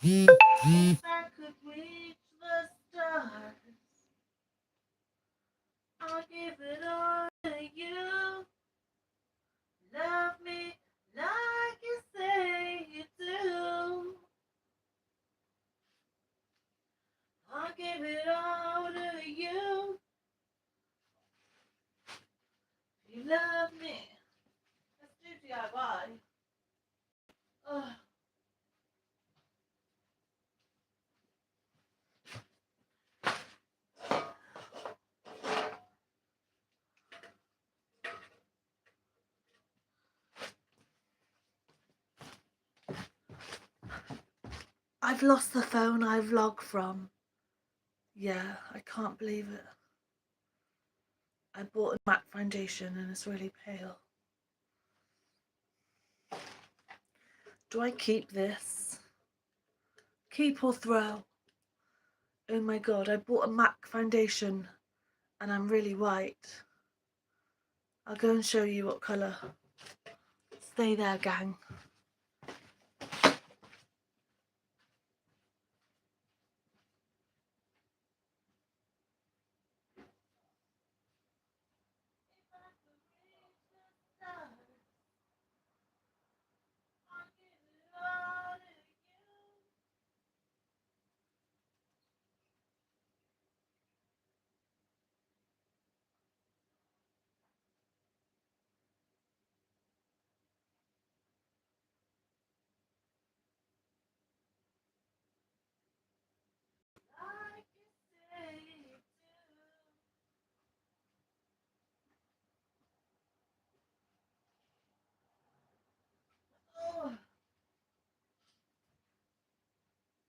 If I could reach the stars, I'll give it all to you. Love me like you say you do. I'll give it all to you. You love me. Let's do DIY. Ugh. I've lost the phone I vlog from. Yeah, I can't believe it. I bought a matte foundation and it's really pale. Do I keep this? Keep or throw? Oh my god, I bought a MAC foundation and I'm really white. I'll go and show you what colour. Stay there, gang.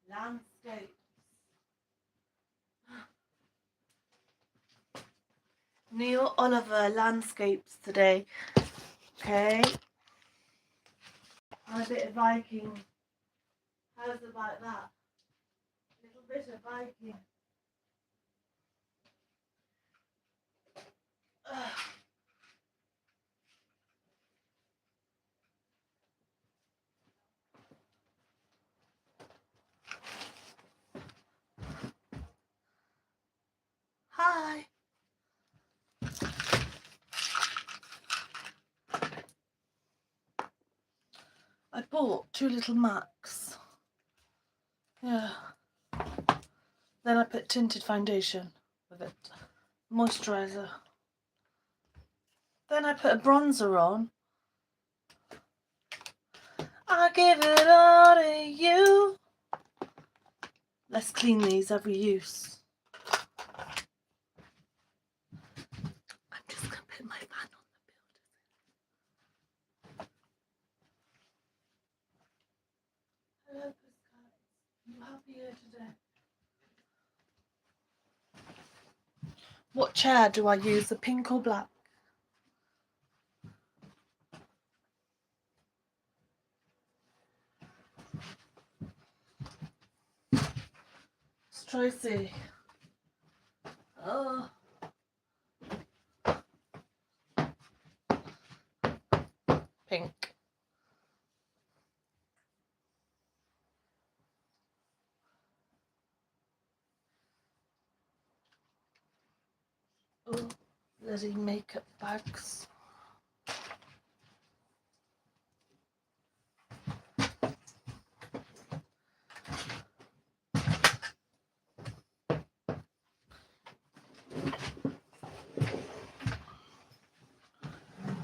Landscapes. Neil Oliver landscapes today. Okay. And a bit of Viking. How's about that? A little bit of Viking. Ugh. Hi. I bought 2 little Macs. Yeah. Then I put tinted foundation with it. Moisturiser. Then I put a bronzer on. I'll give it all to you. Let's clean these every use. I'm just going to put my fan on the build. Hello, Pussycat. You happy here today? What chair do I use, the pink or black? Tracy. Oh. Pink. Oh, bloody makeup bags.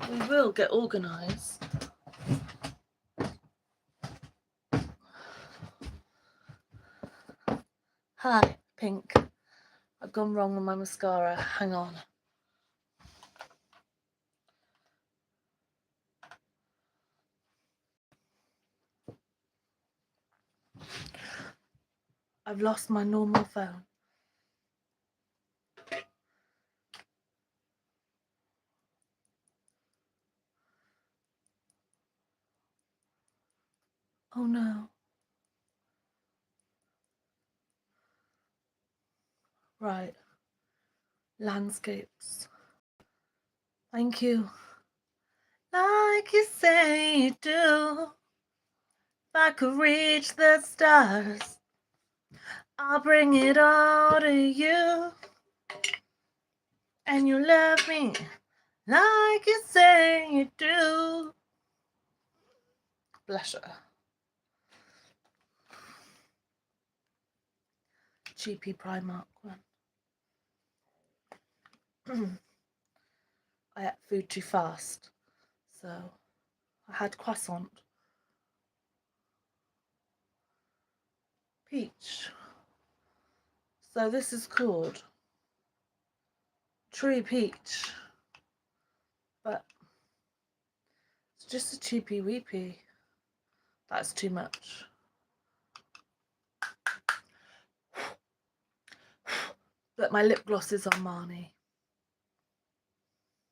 We will get organised. Hi, pink. I've gone wrong with my mascara. Hang on. I've lost my normal phone. Oh no. Right. Landscapes. Thank you. Like you say you do. I could reach the stars, I'll bring it all to you. And you love me like you say you do. Bless her. Cheapy Primark one. I ate food too fast, so I had croissant. Peach. So this is called True Peach, but it's just a cheapy weepy. That's too much. But my lip gloss is on Marnie.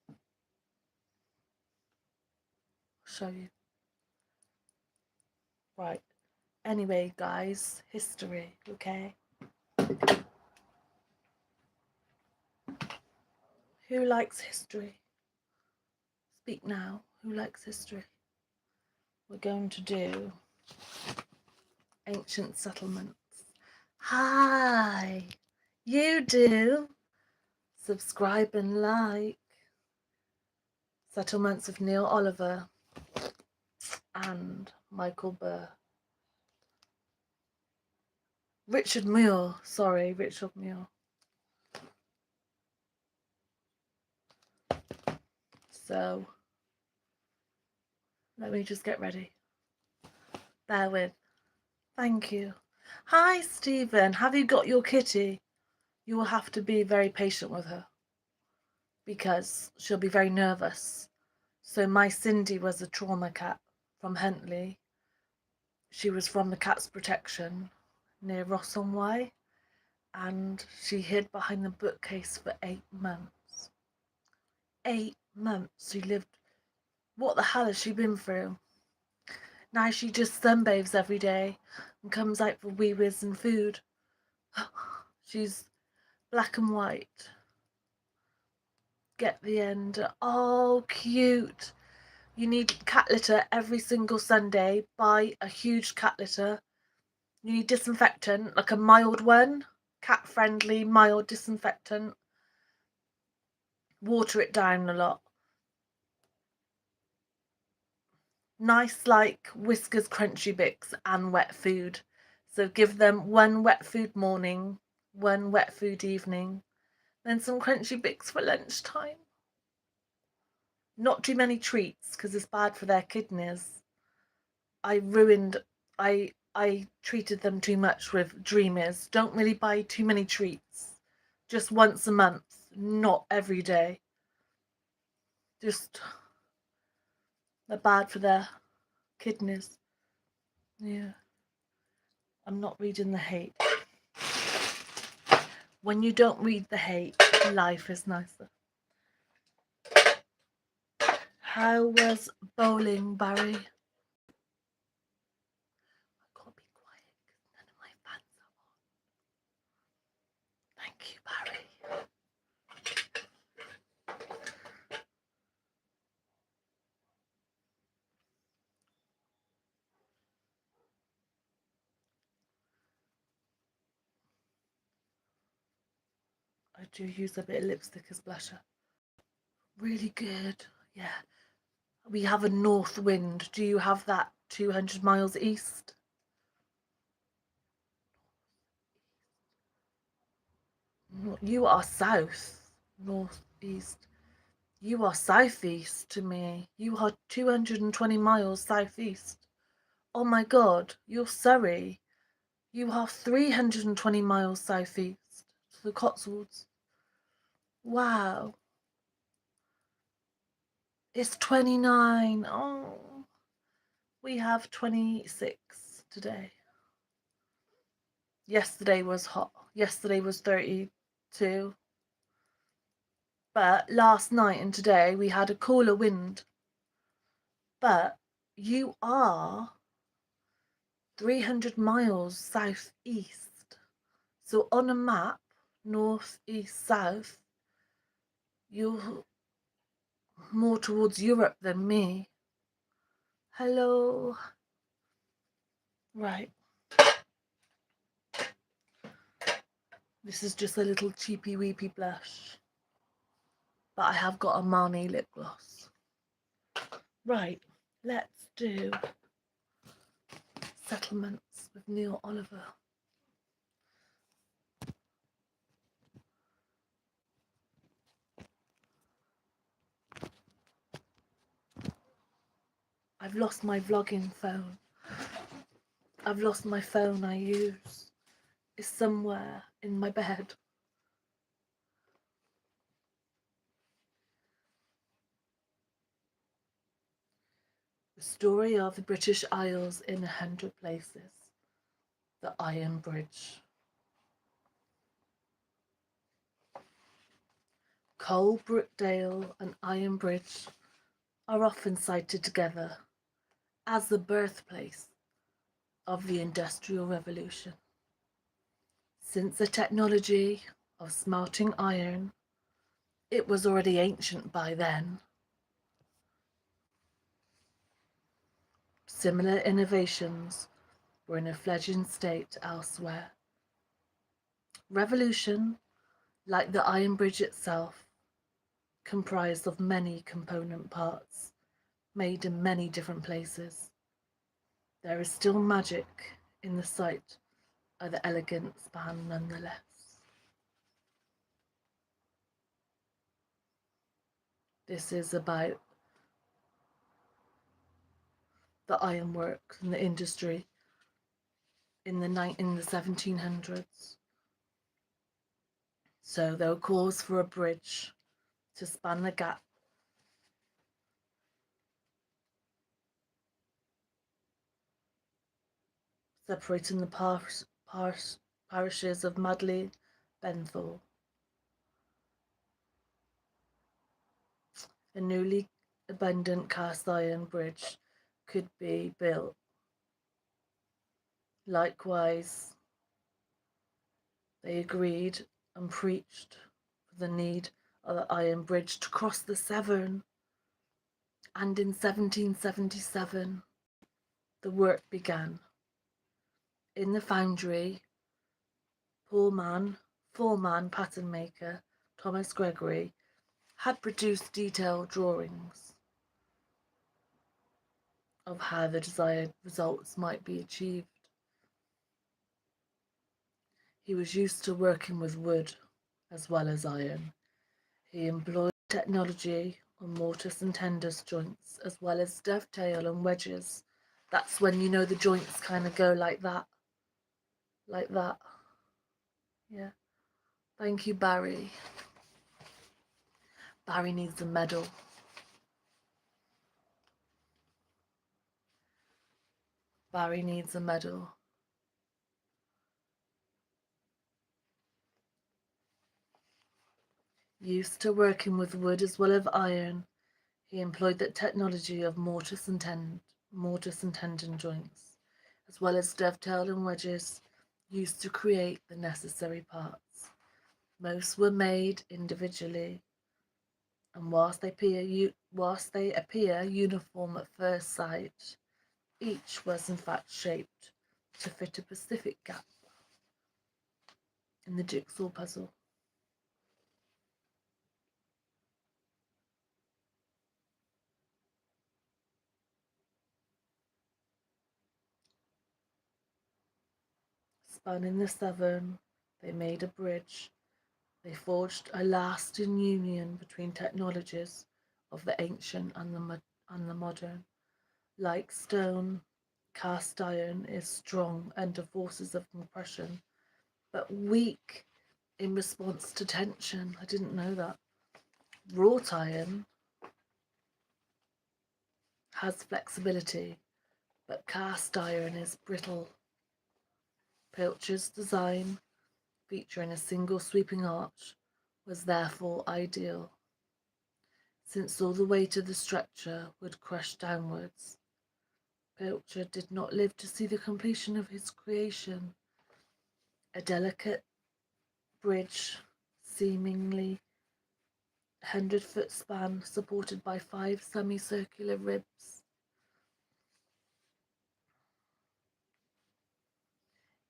I'll show you. Right. Anyway, guys, history, okay? Who likes history? Speak now. Who likes history? We're going to do ancient settlements. Hi, you do. Subscribe and like. Settlements of Neil Oliver and Michael Burr. Richard Muir, sorry, Richard Muir. So, let me just get ready. Bear with. Thank you. Hi, Stephen. Have you got your kitty? You will have to be very patient with her because she'll be very nervous. So my Cindy was a trauma cat from Huntley. She was from the Cats Protection near Ross-on-Wye, and she hid behind the bookcase for 8 months. 8 months she lived. What the hell has she been through? Now she just sunbathes every day and comes out for wee-whiz and food. She's black and white. Get the end. Oh, cute. You need cat litter every single Sunday. Buy a huge cat litter. You need disinfectant, like a mild one. Cat-friendly, mild disinfectant. Water it down a lot. Nice, like Whiskas Crunchy Bix and wet food. So give them one wet food morning, one wet food evening, then some Crunchy Bix for lunchtime. Not too many treats because it's bad for their kidneys. I treated them too much with Dreamies. Don't really buy too many treats. Just once a month, not every day. Just, they're bad for their kidneys. Yeah. I'm not reading the hate. When you don't read the hate, life is nicer. How was bowling, Barry? I can't be quiet because none of my fans are on. Thank you, Barry. I do use a bit of lipstick as blusher. Really good. Yeah. We have a north wind. Do you have that 200 miles east? You are south. Northeast. You are southeast to me. You are 220 miles southeast. Oh my God, you're Surrey. You are 320 miles southeast to the Cotswolds. Wow. It's 29. Oh, we have 26 today. Yesterday was hot. Yesterday was 32. But last night and today we had a cooler wind. But you are 300 miles southeast. So on a map, north, east, south, you're more towards Europe than me. Hello. Right. This is just a little cheapy weepy blush. But I have got a Marnie lip gloss. Right, let's do Settlements with Neil Oliver. I've lost my vlogging phone. I've lost my phone I use. It's somewhere in my bed. The story of the British Isles in 100 places. The Iron Bridge. Cole, Brookdale and Iron Bridge are often cited together as the birthplace of the Industrial Revolution. Since the technology of smelting iron, it was already ancient by then. Similar innovations were in a fledgling state elsewhere. Revolution, like the Iron Bridge itself, comprised of many component parts, made in many different places. There is still magic in the sight of the elegant span nonetheless. This is about the ironworks and the industry in the 1700s. So there were calls for a bridge to span the gap separating the parishes of Madley, Benthall. A newly abundant cast iron bridge could be built. Likewise, they agreed and preached for the need of the iron bridge to cross the Severn. And in 1777, the work began. In the foundry, foreman pattern maker Thomas Gregory had produced detailed drawings of how the desired results might be achieved. He was used to working with wood as well as iron. He employed technology on mortise and tenders joints as well as dovetail and wedges. That's when you know the joints kind of go like that. Like that. Yeah. Thank you, Barry. Barry needs a medal. Barry needs a medal. Used to working with wood as well as iron, he employed the technology of mortise and tendon joints, as well as dovetail and wedges used to create the necessary parts. Most were made individually, and whilst they appear uniform at first sight, each was in fact shaped to fit a specific gap in the jigsaw puzzle. Spanning the Severn, they made a bridge. They forged a lasting union between technologies of the ancient and the modern. Like stone, cast iron is strong under forces of compression, but weak in response to tension. I didn't know that. Wrought iron has flexibility, but cast iron is brittle. Pilcher's design, featuring a single sweeping arch, was therefore ideal, since all the weight of the structure would crush downwards. Pilcher did not live to see the completion of his creation, a delicate bridge, seemingly 100-foot span, supported by 5 semicircular ribs.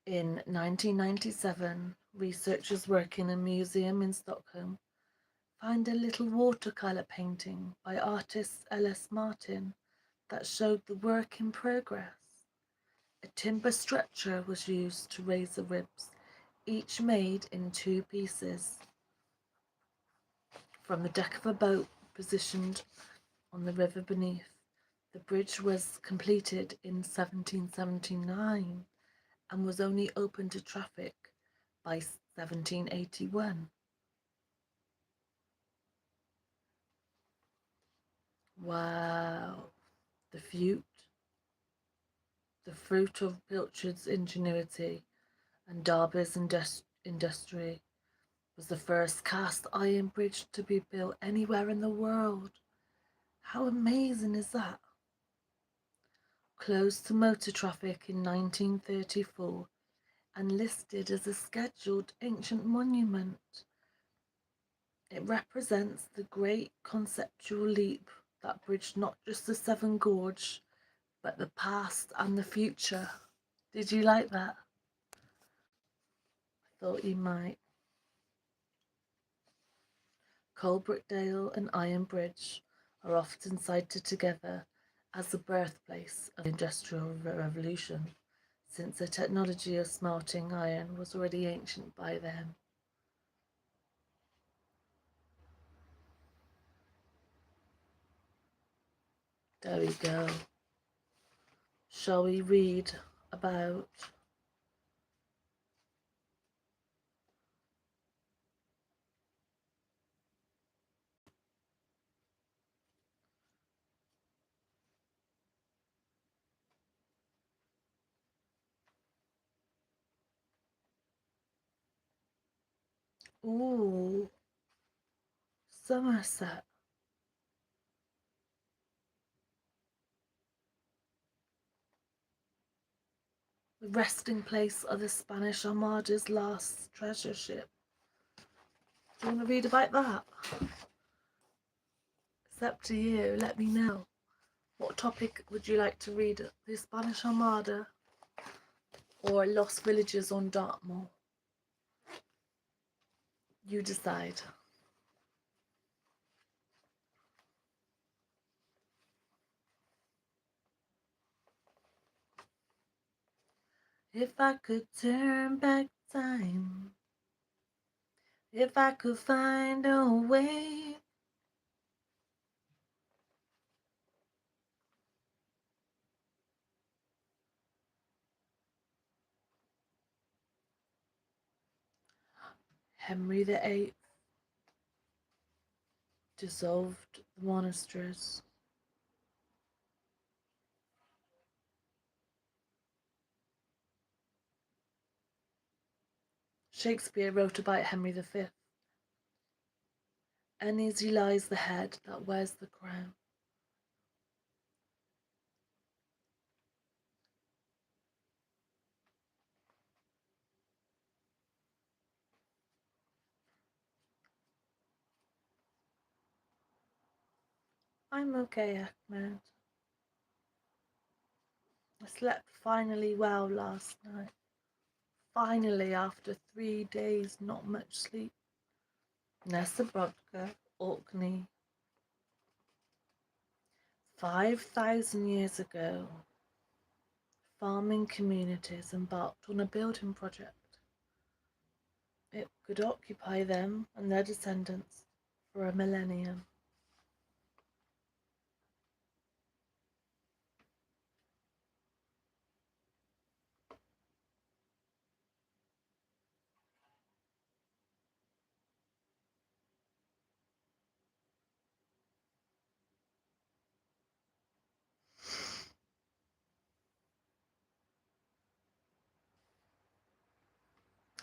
In 1997, researchers working in a museum in Stockholm found a little watercolour painting by artist L.S. Martin that showed the work in progress. A timber stretcher was used to raise the ribs, each made in two pieces, from the deck of a boat positioned on the river beneath. The bridge was completed in 1779 and was only open to traffic by 1781. Wow. The fruit of Pilchard's ingenuity and Darby's industry, was the first cast iron bridge to be built anywhere in the world. How amazing is that? Closed to motor traffic in 1934 and listed as a scheduled ancient monument. It represents the great conceptual leap that bridged not just the Severn Gorge, but the past and the future. Did you like that? I thought you might. Coalbrookdale and Iron Bridge are often cited together as the birthplace of the Industrial Revolution, since the technology of smelting iron was already ancient by then. There we go. Shall we read about ooh, Somerset, the resting place of the Spanish Armada's last treasure ship? Do you want to read about that? It's up to you. Let me know. What topic would you like to read? The Spanish Armada or Lost Villages on Dartmoor? You decide. If I could turn back time, if I could find a way, Henry VIII dissolved the monasteries. Shakespeare wrote about Henry V. Uneasy lies the head that wears the crown. I'm okay, Ahmed. I slept finally well last night. Finally, after 3 days, not much sleep. Nessa Brodka, Orkney. 5,000 years ago, farming communities embarked on a building project. It could occupy them and their descendants for a millennium.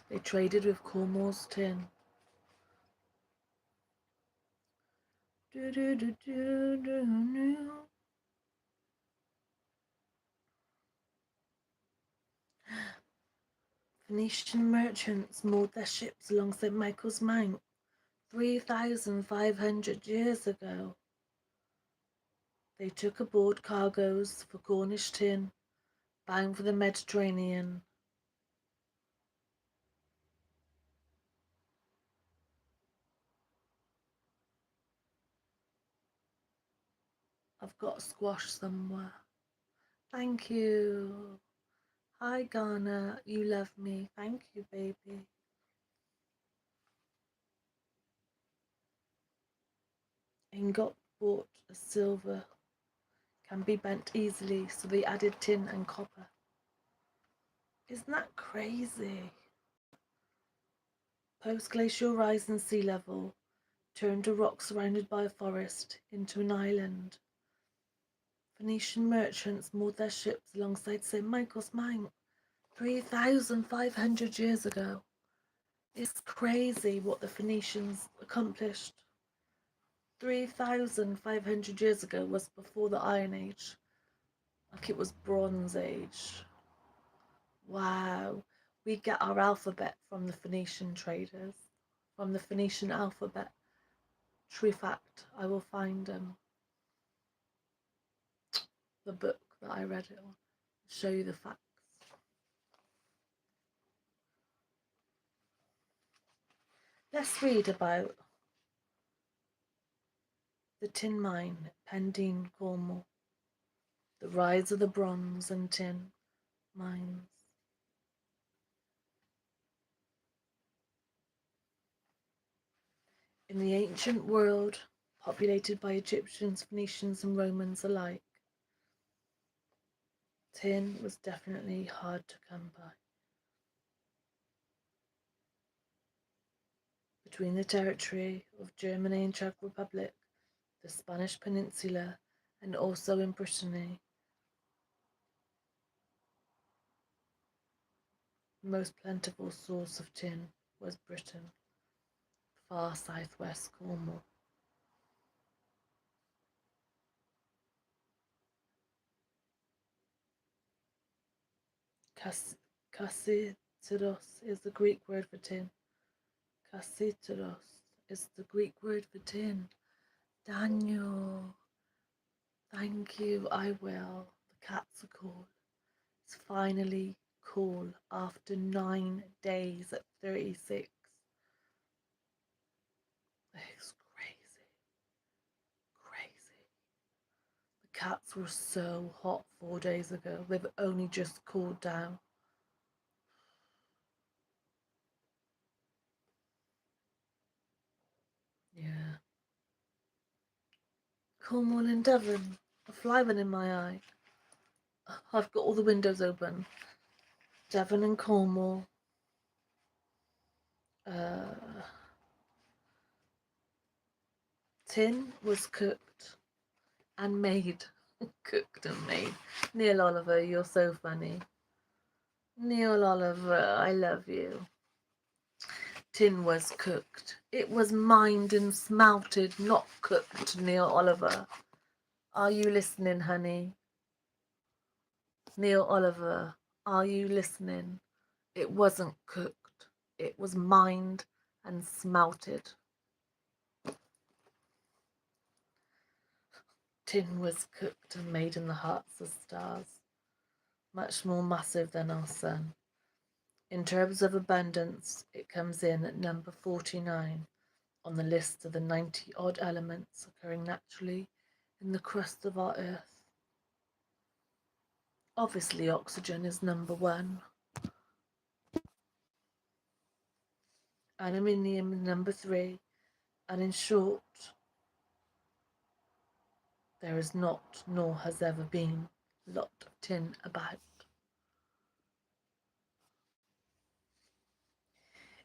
They traded with Cornwall's tin. Phoenician merchants moored their ships along St. Michael's Mount 3,500 years ago. They took aboard cargoes for Cornish tin, bound for the Mediterranean. I've got squash somewhere. Thank you. Hi Ghana, you love me. Thank you, baby. Ingot bought as silver can be bent easily, so they added tin and copper. Isn't that crazy? Post-glacial rise in sea level turned a rock surrounded by a forest into an island. Phoenician merchants moored their ships alongside St. Michael's Mount 3,500 years ago. It's crazy what the Phoenicians accomplished. 3,500 years ago was before the Iron Age. Like it was Bronze Age. Wow. We get our alphabet from the Phoenician traders. From the Phoenician alphabet. True fact. I will find the book that I read it on. Show you the facts. Let's read about the tin mine at Pendeen, Cornwall. The rise of the bronze and tin mines. In the ancient world, populated by Egyptians, Phoenicians and Romans alike, tin was definitely hard to come by. Between the territory of Germany and Czech Republic, the Spanish Peninsula, and also in Brittany, the most plentiful source of tin was Britain, far southwest Cornwall. Kasiteros is the Greek word for tin. Kasiteros is the Greek word for tin. Daniel, thank you, I will. The cats are cool. It's finally cool after 9 days at 36. It's crazy. Crazy. The cats were so hot 4 days ago. They've only just cooled down. Yeah. Cornwall and Devon. A fly went in my eye. I've got all the windows open. Devon and Cornwall. Tin was cooked and made. Cooked and made. Neil Oliver, you're so funny. Neil Oliver, I love you. Tin was cooked. It was mined and smelted, not cooked, Neil Oliver. Are you listening, honey? Neil Oliver, are you listening? It wasn't cooked. It was mined and smelted. Tin was cooked and made in the hearts of stars, much more massive than our sun. In terms of abundance, it comes in at number 49 on the list of the 90-odd elements occurring naturally in the crust of our Earth. Obviously, oxygen is number 1. Aluminium is number 3. And in short, there is not, nor has ever been, a lot of tin about.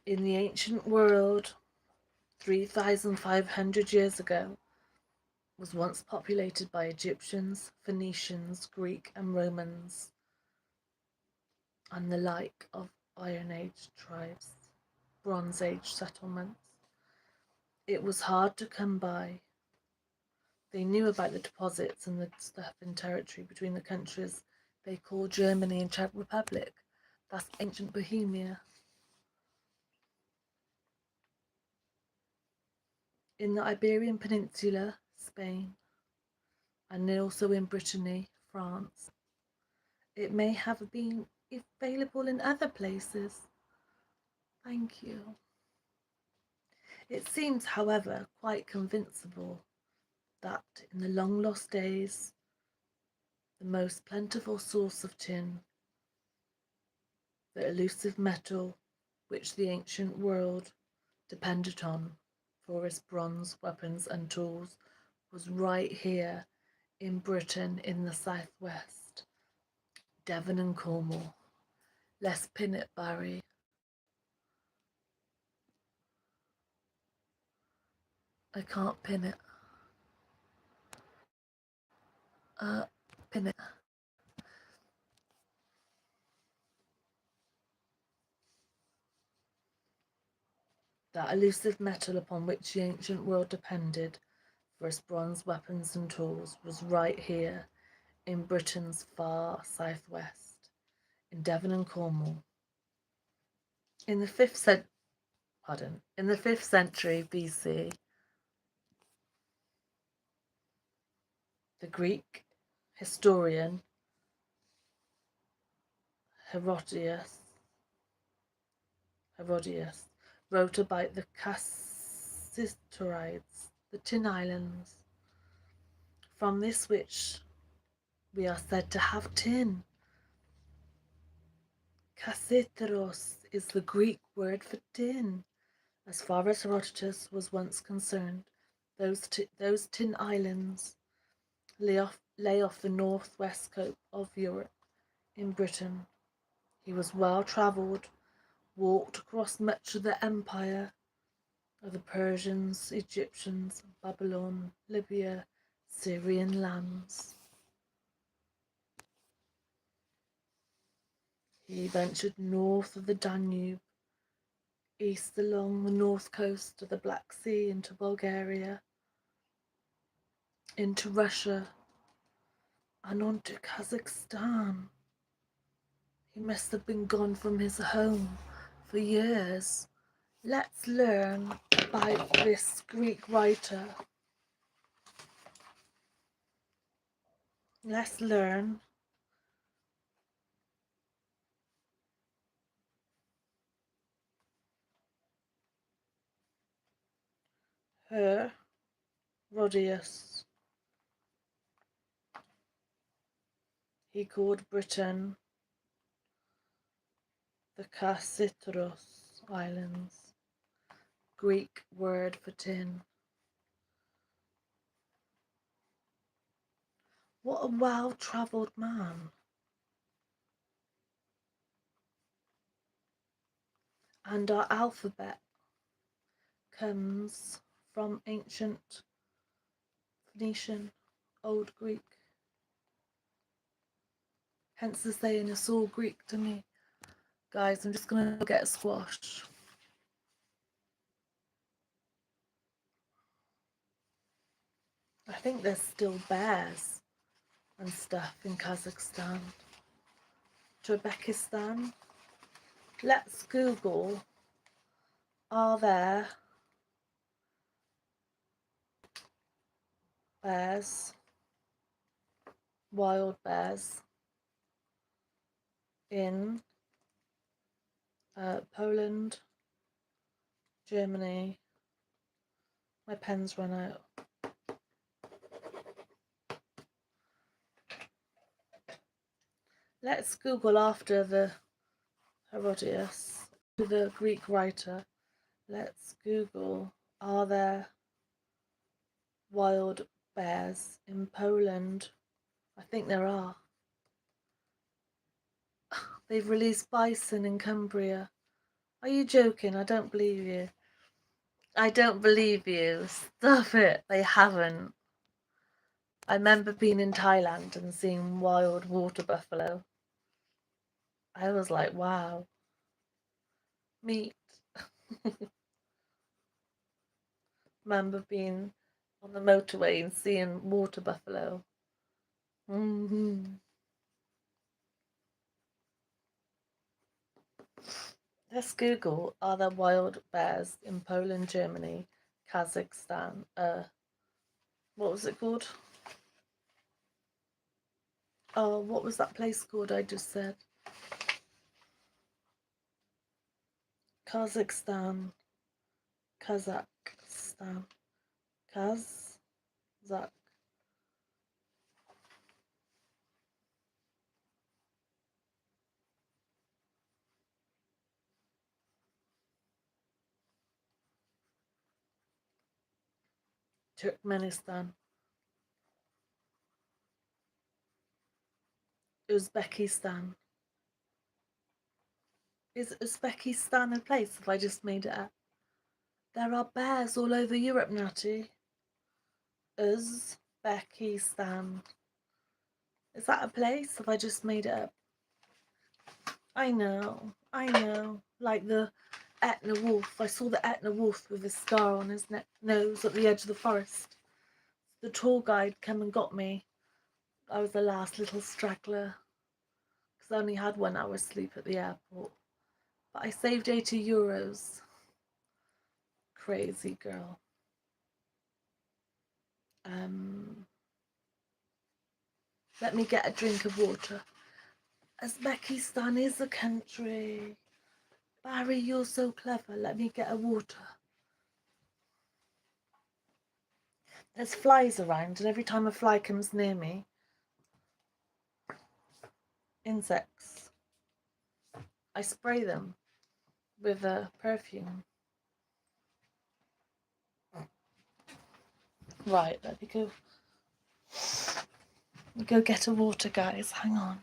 In the ancient world, 3,500 years ago, was once populated by Egyptians, Phoenicians, Greek and Romans, and the like of Iron Age tribes, Bronze Age settlements. It was hard to come by. They knew about the deposits and the stuff in territory between the countries they call Germany and Czech Republic. That's ancient Bohemia. In the Iberian Peninsula, Spain, and also in Brittany, France. It may have been available in other places. Thank you. It seems, however, quite convincible that in the long lost days, the most plentiful source of tin, the elusive metal which the ancient world depended on for its bronze weapons and tools, was right here in Britain in the southwest, Devon and Cornwall. Let's pin it, Barry. I can't pin it. Pin it. That elusive metal upon which the ancient world depended for its bronze weapons and tools was right here in Britain's far southwest, in Devon and Cornwall. In the 5th century BC, the Greek historian Herodias wrote about the Cassiterides, the Tin Islands, from this which we are said to have tin. Cassiteros is the Greek word for tin. As far as Herodotus was once concerned, those tin islands lay off the northwest coast of Europe in Britain. He was well travelled, walked across much of the empire of the Persians, Egyptians, Babylon, Libya, Syrian lands. He ventured north of the Danube, east along the north coast of the Black Sea into Bulgaria, into Russia, and on to Kazakhstan. He must have been gone from his home for years. Let's learn about this Greek writer. Let's learn Herodias. He called Britain the Cassiteros Islands, Greek word for tin. What a well-travelled man. And our alphabet comes from ancient Phoenician, Old Greek. Hence the saying, it's all Greek to me. Guys, I'm just going to get a squash. I think there's still bears and stuff in Kazakhstan. Uzbekistan. Let's Google, are there bears, wild bears, in Poland, Germany? My pen's run out. Let's Google after the Herodias, the Greek writer. Let's Google, are there wild bears in Poland? I think there are. They've released bison in Cumbria. Are you joking? I don't believe you. I don't believe you. Stop it. They haven't. I remember being in Thailand and seeing wild water buffalo. I was like, wow. Meat. Remember being on the motorway and seeing water buffalo. Let's Google, are there wild bears in Poland, Germany, Kazakhstan? What was it called? Oh, what was that place called I just said? Kazakhstan. Zach. Turkmenistan. Uzbekistan. Is Uzbekistan a place? Have I just made it up? There are bears all over Europe, Natty. Uzbekistan. Is that a place? Have I just made it up? I know. Like the Etna wolf. I saw the Etna wolf with a scar on his nose at the edge of the forest. The tour guide came and got me. I was the last little straggler because I only had 1 hour's sleep at the airport. But I saved €80. Crazy girl. Let me get a drink of water. Uzbekistan is a country. Barry, you're so clever. Let me get a water. There's flies around, and every time a fly comes near me, insects, I spray them with a perfume. Right, let me go get a water, guys. Hang on.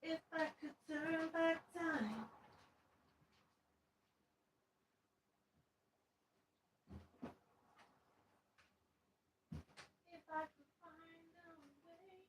If I could turn back time. If I could find a way.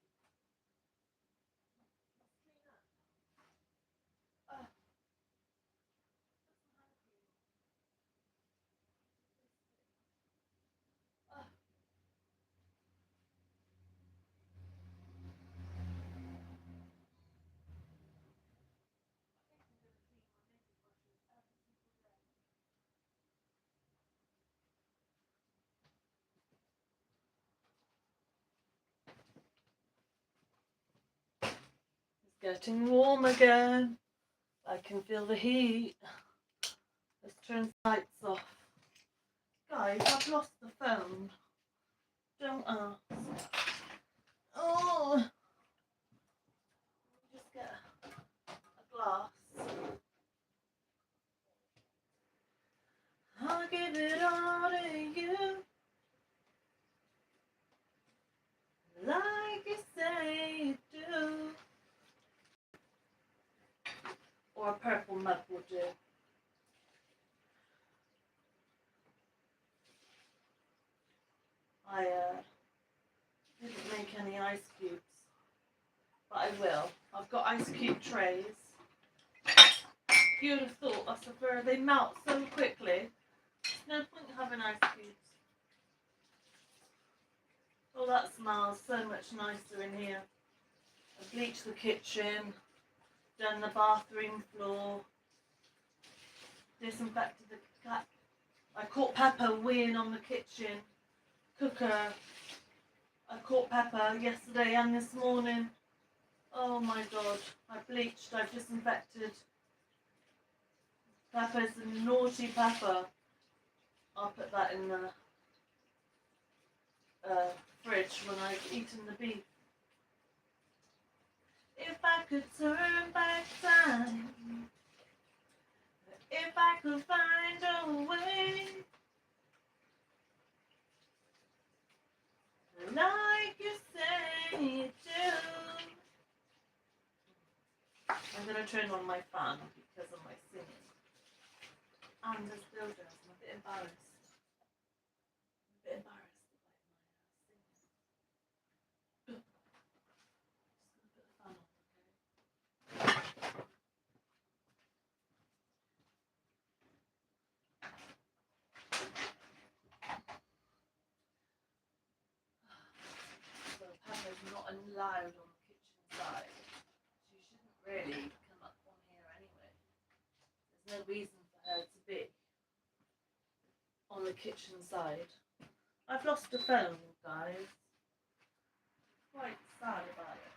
It's getting warm again. I can feel the heat. Let's turn the lights off. Guys, I've lost the phone. Don't ask. Oh, just get a glass. I'll give it all to you, like you say you do. Or a purple mug will do. I didn't make any ice cubes, but I will. I've got ice cube trays. You'd have thought, I swear, they melt so quickly. There's no point having ice cubes. Oh, that smells so much nicer in here. I bleached the kitchen, done the bathroom floor, disinfected the cat. I caught Pepper weeing on the kitchen cooker. I caught Pepper yesterday and this morning. Oh my god, I bleached, I've disinfected. Pepper's a naughty Pepper. I'll put that in the fridge when I've eaten the beef. If I could turn back time, if I could find a way, like you say you do. I'm going to turn on my fan because of my singing. And there's builders. I'm a bit embarrassed. About my singing. Just going to put the fan on, okay? So Pepper's not allowed on the kitchen side. She shouldn't really come up on here anyway. There's no reason for her to be on the kitchen side. I've lost the phone, guys. Quite sad about it.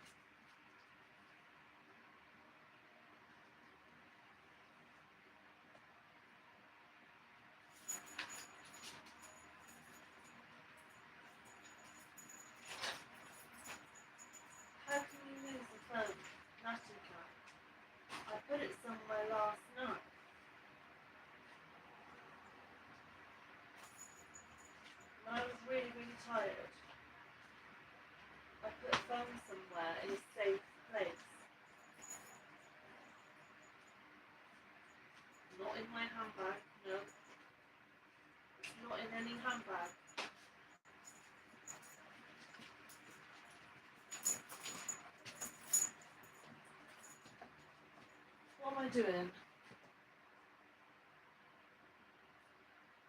I doing?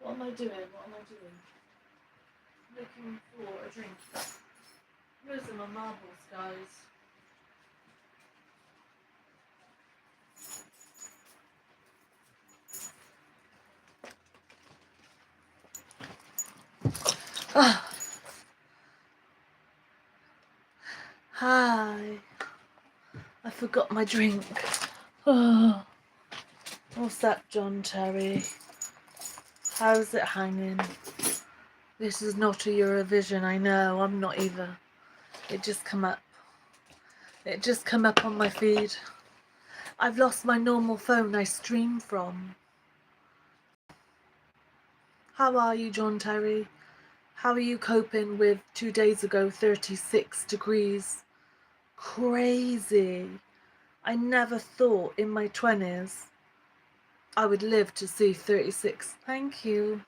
What am I doing? Looking for a drink. Losing my marbles, guys. Ah. Hi. I forgot my drink. Oh. What's up, John Terry? How's it hanging? This is not a Eurovision, I know. I'm not either. It just come up. It just come up on my feed. I've lost my normal phone I stream from. How are you, John Terry? How are you coping with 2 days ago 36 degrees? Crazy. I never thought in my 20s I would live to see 36. Thank you.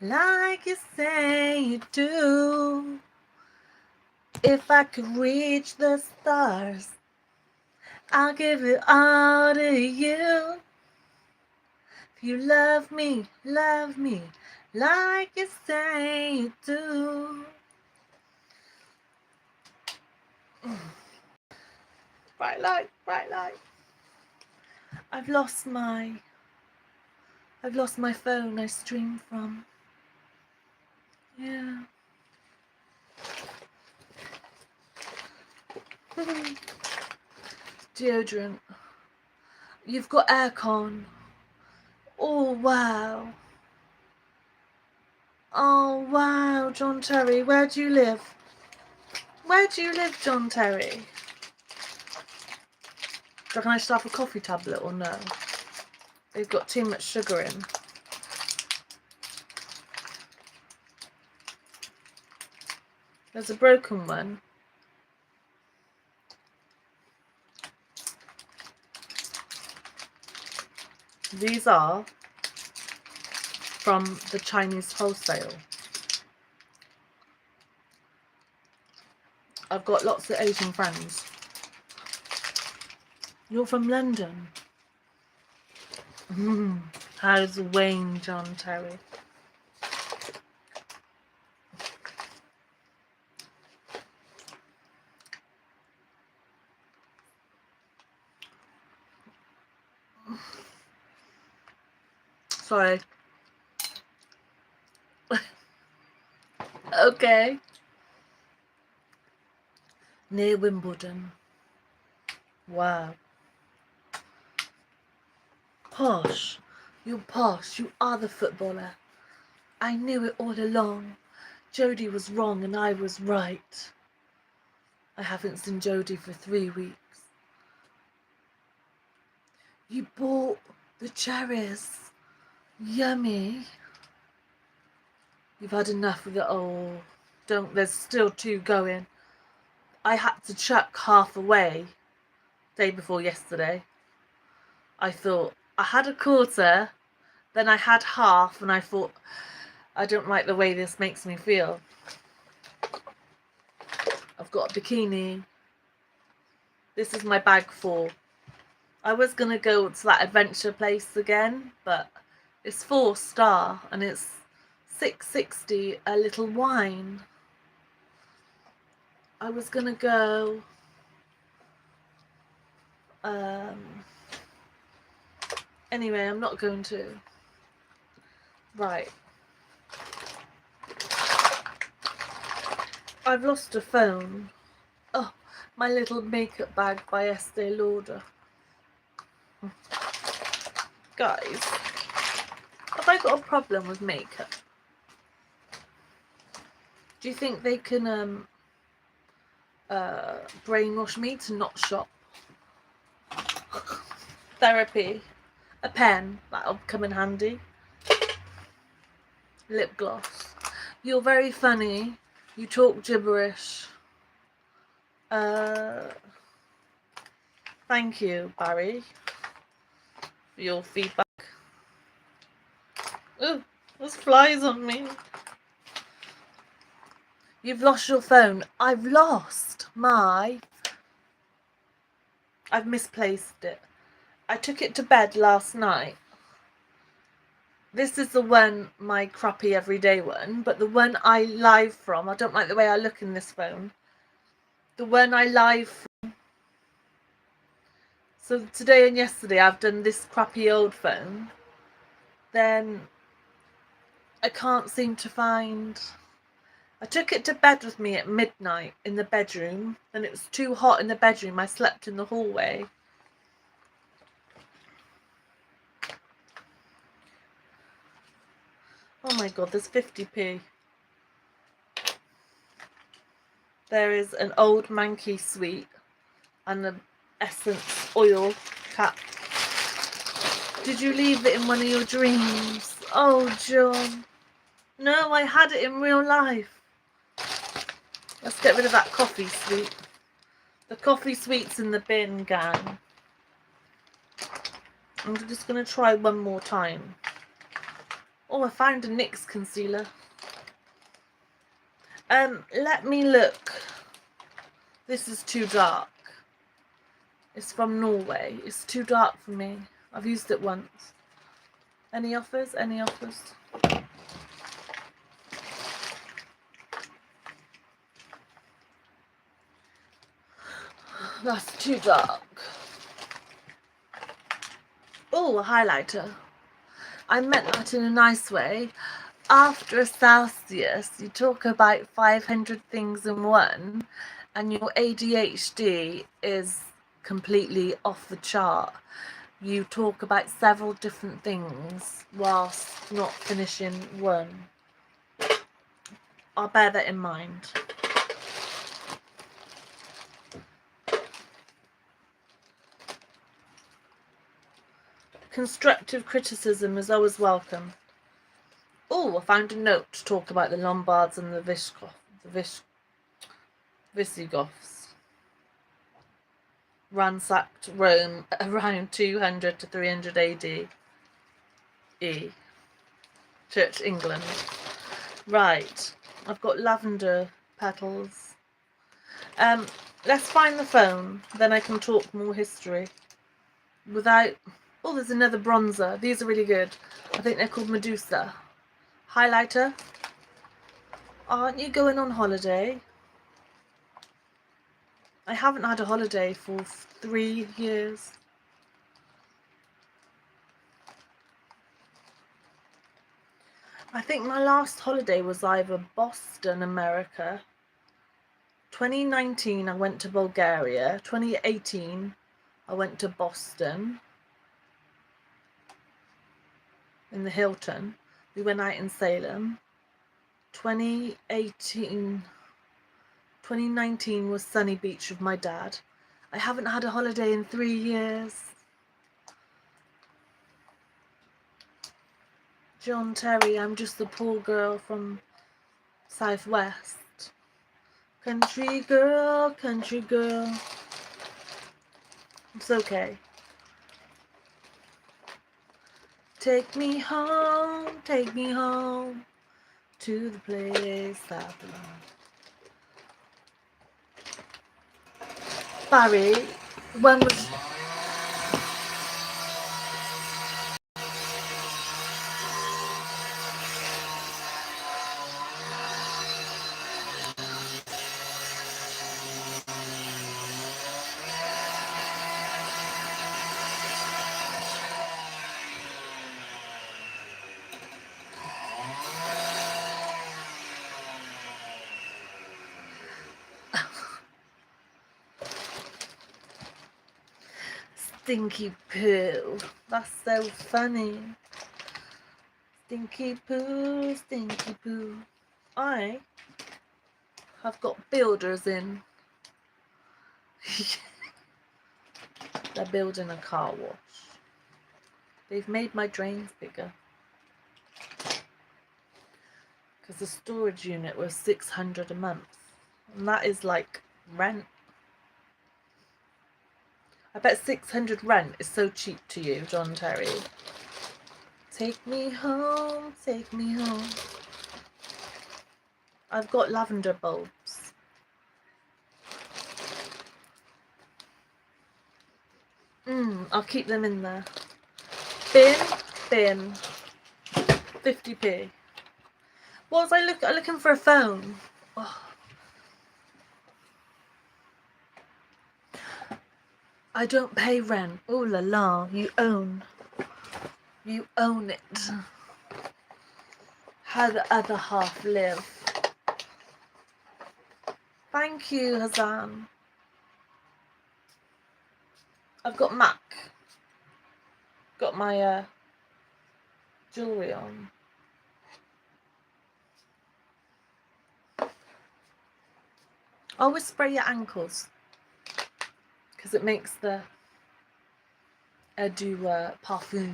Like you say you do. If I could reach the stars, I'll give it all to you. If you love me like you say you do. Bright light, bright light. I've lost my phone I stream from. Yeah. Deodorant. You've got aircon. Oh wow. Oh wow, John Terry, where do you live? Where do you live, John Terry? Do you reckon I should have a coffee tablet or no? They've got too much sugar in. There's a broken one. These are from the Chinese wholesale. I've got lots of Asian friends. You're from London? How's Wayne, John Terry? Sorry. Okay. Near Wimbledon. Wow. Posh. You're posh. You are the footballer. I knew it all along. Jodie was wrong and I was right. I haven't seen Jodie for 3 weeks. You bought the cherries. Yummy. You've had enough of it. Oh, don't. There's still 2 going. I had to chuck half away day before yesterday. I thought I had a quarter, then I had half, and I thought I don't like the way this makes me feel. I've got a bikini. This is my bag 4. I was gonna go to that adventure place again, but it's 4-star and it's $6.60 a little wine. I was gonna go anyway, I'm not going to. Right. I've lost a phone. Oh, my little makeup bag by Estee Lauder. Guys, have I got a problem with makeup? Do you think they can brainwash me to not shop? Therapy. A pen, that'll come in handy. Lip gloss. You're very funny. You talk gibberish. Thank you, Barry, for your feedback. Ooh, there's flies on me. You've lost your phone. I've lost my I've misplaced it. I took it to bed last night. This is the one, my crappy everyday one, but the one I live from, I don't like the way I look in this phone. The one I live from. So today and yesterday I've done this crappy old phone. Then I can't seem to find... I took it to bed with me at midnight in the bedroom, and it was too hot in the bedroom. I slept in the hallway. Oh my god, there's 50p. There is an old manky sweet and an essence oil cap. Did you leave it in one of your dreams? Oh, John. No, I had it in real life. Let's get rid of that coffee sweet. The coffee sweet's in the bin, gang. I'm just going to try one more time. Oh, I found a NYX concealer. Let me look. This is too dark. It's from Norway. It's too dark for me. I've used it once. Any offers? Any offers? That's too dark. Oh, a highlighter. I meant that in a nice way. After a Celsius, you talk about 500 things in one, and your ADHD is completely off the chart. You talk about several different things whilst not finishing one. I'll bear that in mind. Constructive criticism is always welcome. Oh, I found a note to talk about the Lombards and the Visigoths. Ransacked Rome around 200 to 300 AD. Church England. Right, I've got lavender petals. Let's find the phone, then I can talk more history. Without... Oh, there's another bronzer. These are really good. I think they're called Medusa. Highlighter. Aren't you going on holiday? I haven't had a holiday for 3 years. I think my last holiday was either Boston, America. 2019 I went to Bulgaria. 2018 I went to Boston in the Hilton. We went out in Salem. 2019 was Sunny Beach with my dad. I haven't had a holiday in 3 years. John Terry, I'm just a poor girl from Southwest. Country girl, country girl. It's okay. Take me home to the place I belong. Barry, when was... Stinky poo. That's so funny. Stinky poo, stinky poo. I have got builders in. They're building a car wash. They've made my drains bigger. Because the storage unit was $600 a month. And that is like rent. I bet 600 rent is so cheap to you, John Terry. Take me home, take me home. I've got lavender bulbs. I'll keep them in there. Bin. 50p. What was I looking for a phone? Oh. I don't pay rent. Ooh la la, you own it. How the other half live. Thank you, Hazan. I've got Mac. Got my jewellery on. Always spray your ankles because it makes the Edu parfum.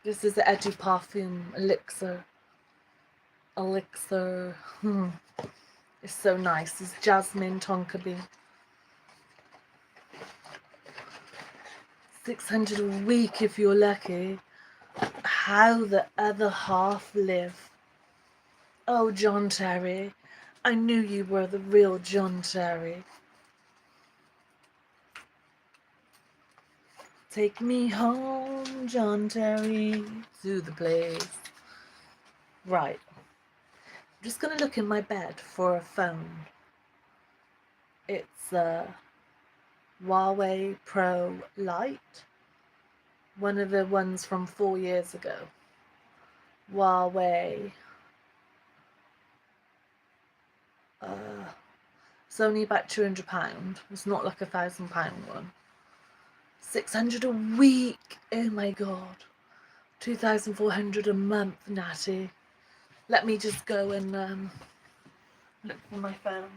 This is the Edu parfum elixir. It's so nice. It's jasmine tonka bean. 600 a week if you're lucky. How the other half live. Oh, John Terry. I knew you were the real John Terry. Take me home, John Terry, to the place. Right. I'm just going to look in my bed for a phone. It's a Huawei Pro Lite. One of the ones from 4 years ago. Huawei. It's only about £200. It's not like £1,000 one. 600 a week. Oh my god. 2,400 a month, Natty. Let me just go and look for my phone.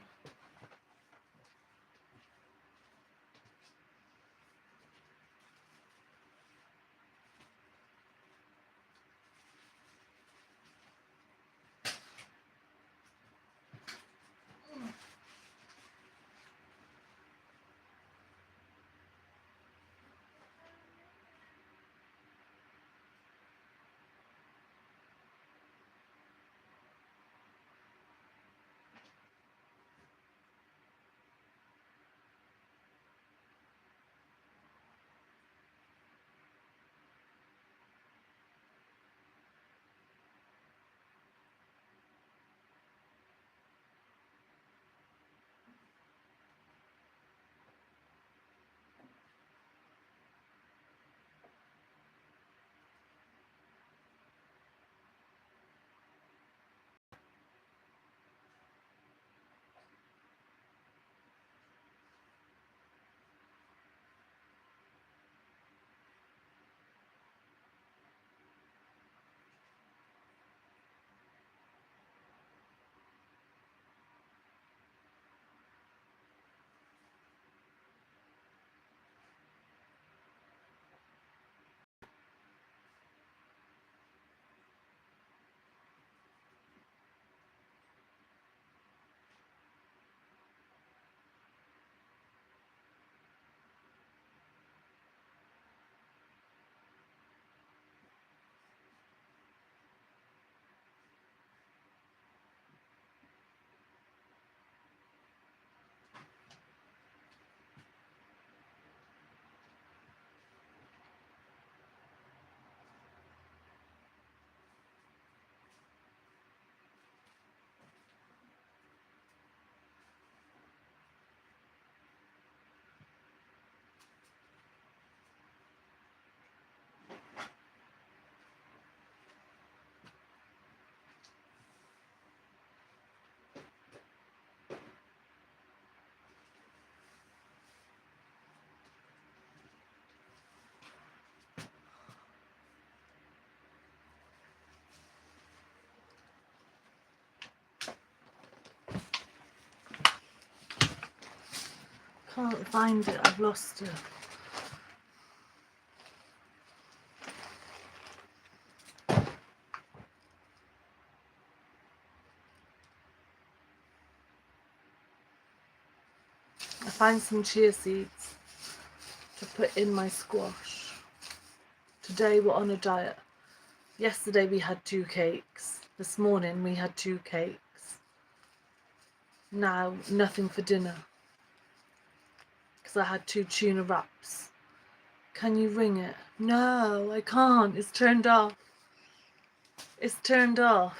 Can't find it, I've lost it. I find some chia seeds to put in my squash. Today we're on a diet. Yesterday we had 2 cakes. This morning we had 2 cakes. Now nothing for dinner. because I had 2 tuna wraps. Can you ring it? No, I can't. It's turned off. It's turned off.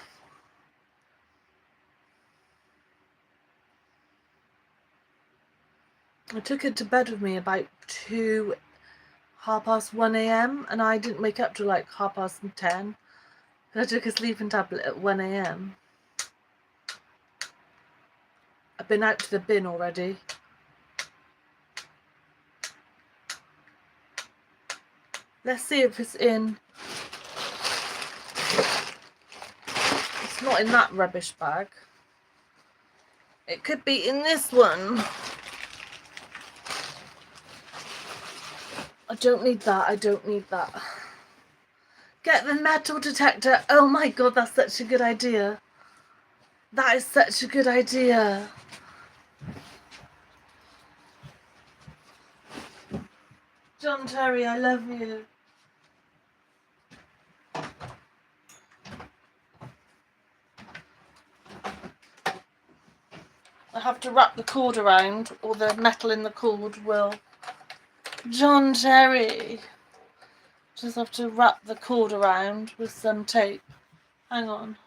I took it to bed with me about 1:30 a.m. and I didn't wake up till like 10:30. I took a sleeping tablet at 1 a.m. I've been out to the bin already. Let's see if it's in. It's not in that rubbish bag. It could be in this one. I don't need that. I don't need that. Get the metal detector. Oh my god, that's such a good idea. That is such a good idea. John Terry, I love you. I have to wrap the cord around, or the metal in the cord will. John Terry. Just have to wrap the cord around with some tape. Hang on.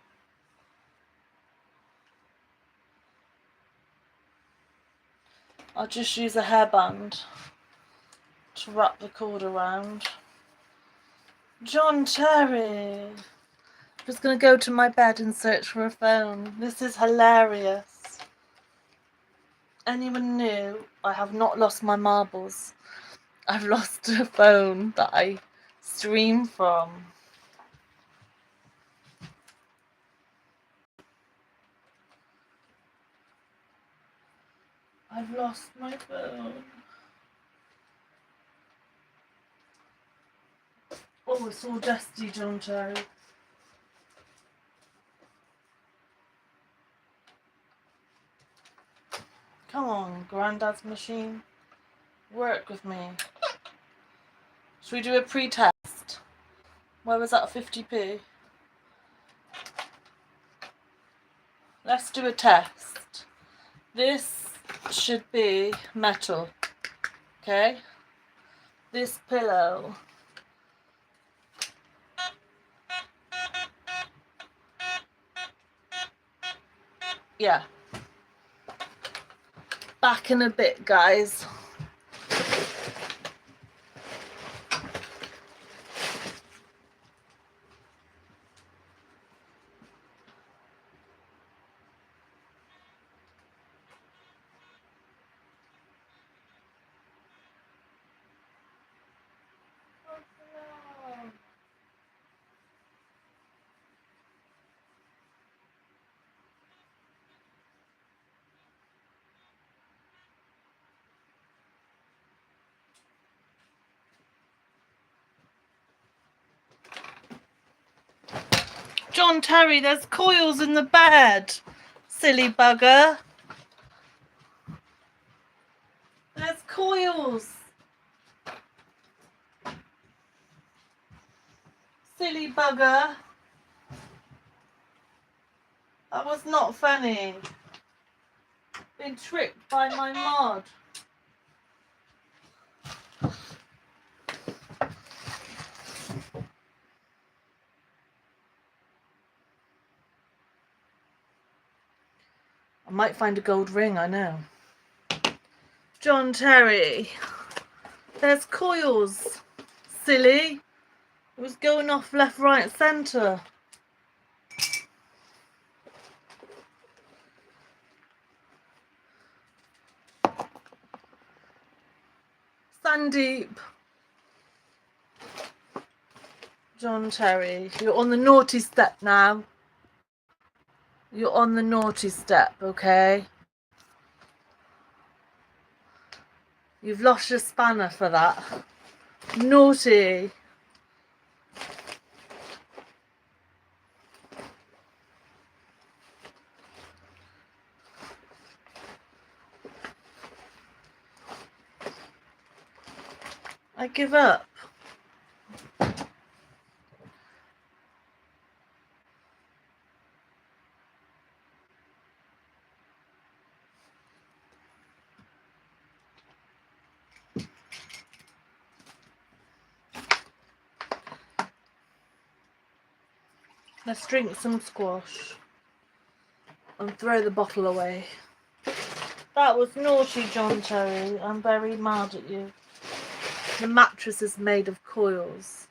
I'll just use a hairband to wrap the cord around. John Terry. I'm just going to go to my bed and search for a phone. This is hilarious. Anyone knew I have not lost my marbles. I've lost a phone that I stream from. I've lost my phone. Oh, it's all dusty, John Terry. Come on, Grandad's machine. Work with me. Should we do a pre-test? Where was that, 50p? Let's do a test. This should be metal, okay? This pillow. Yeah. Back in a bit, guys. John Terry, there's coils in the bed. Silly bugger. There's coils. Silly bugger. That was not funny. Been tricked by my mod. I might find a gold ring, I know. John Terry. There's coils. Silly. It was going off left, right, centre. Sandeep. John Terry, you're on the naughty step now. You're on the naughty step, okay? You've lost your spanner for that. Naughty. I give up. Let's drink some squash and throw the bottle away. That was naughty, John Terry. I'm very mad at you. The mattress is made of coils.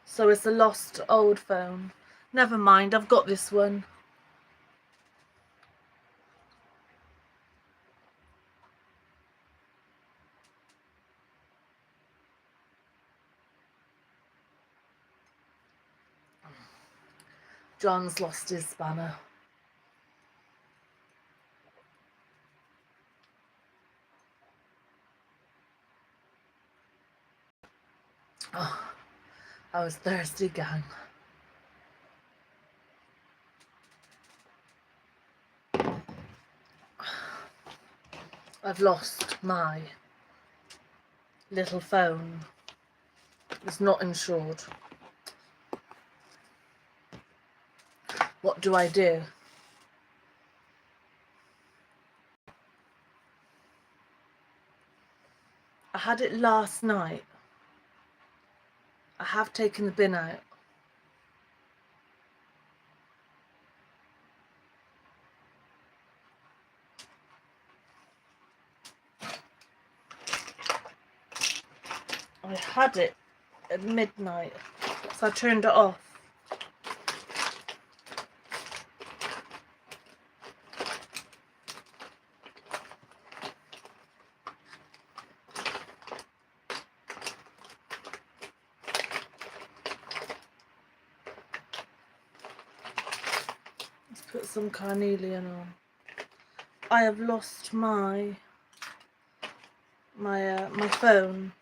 So it's a lost old phone. Never mind, I've got this one. John's lost his spanner. Oh, I was thirsty, gang. I've lost my little phone. It's not insured. What do I do? I had it last night. I have taken the bin out. I had it at midnight, so I turned it off. Let's put some carnelian on. I have lost my phone.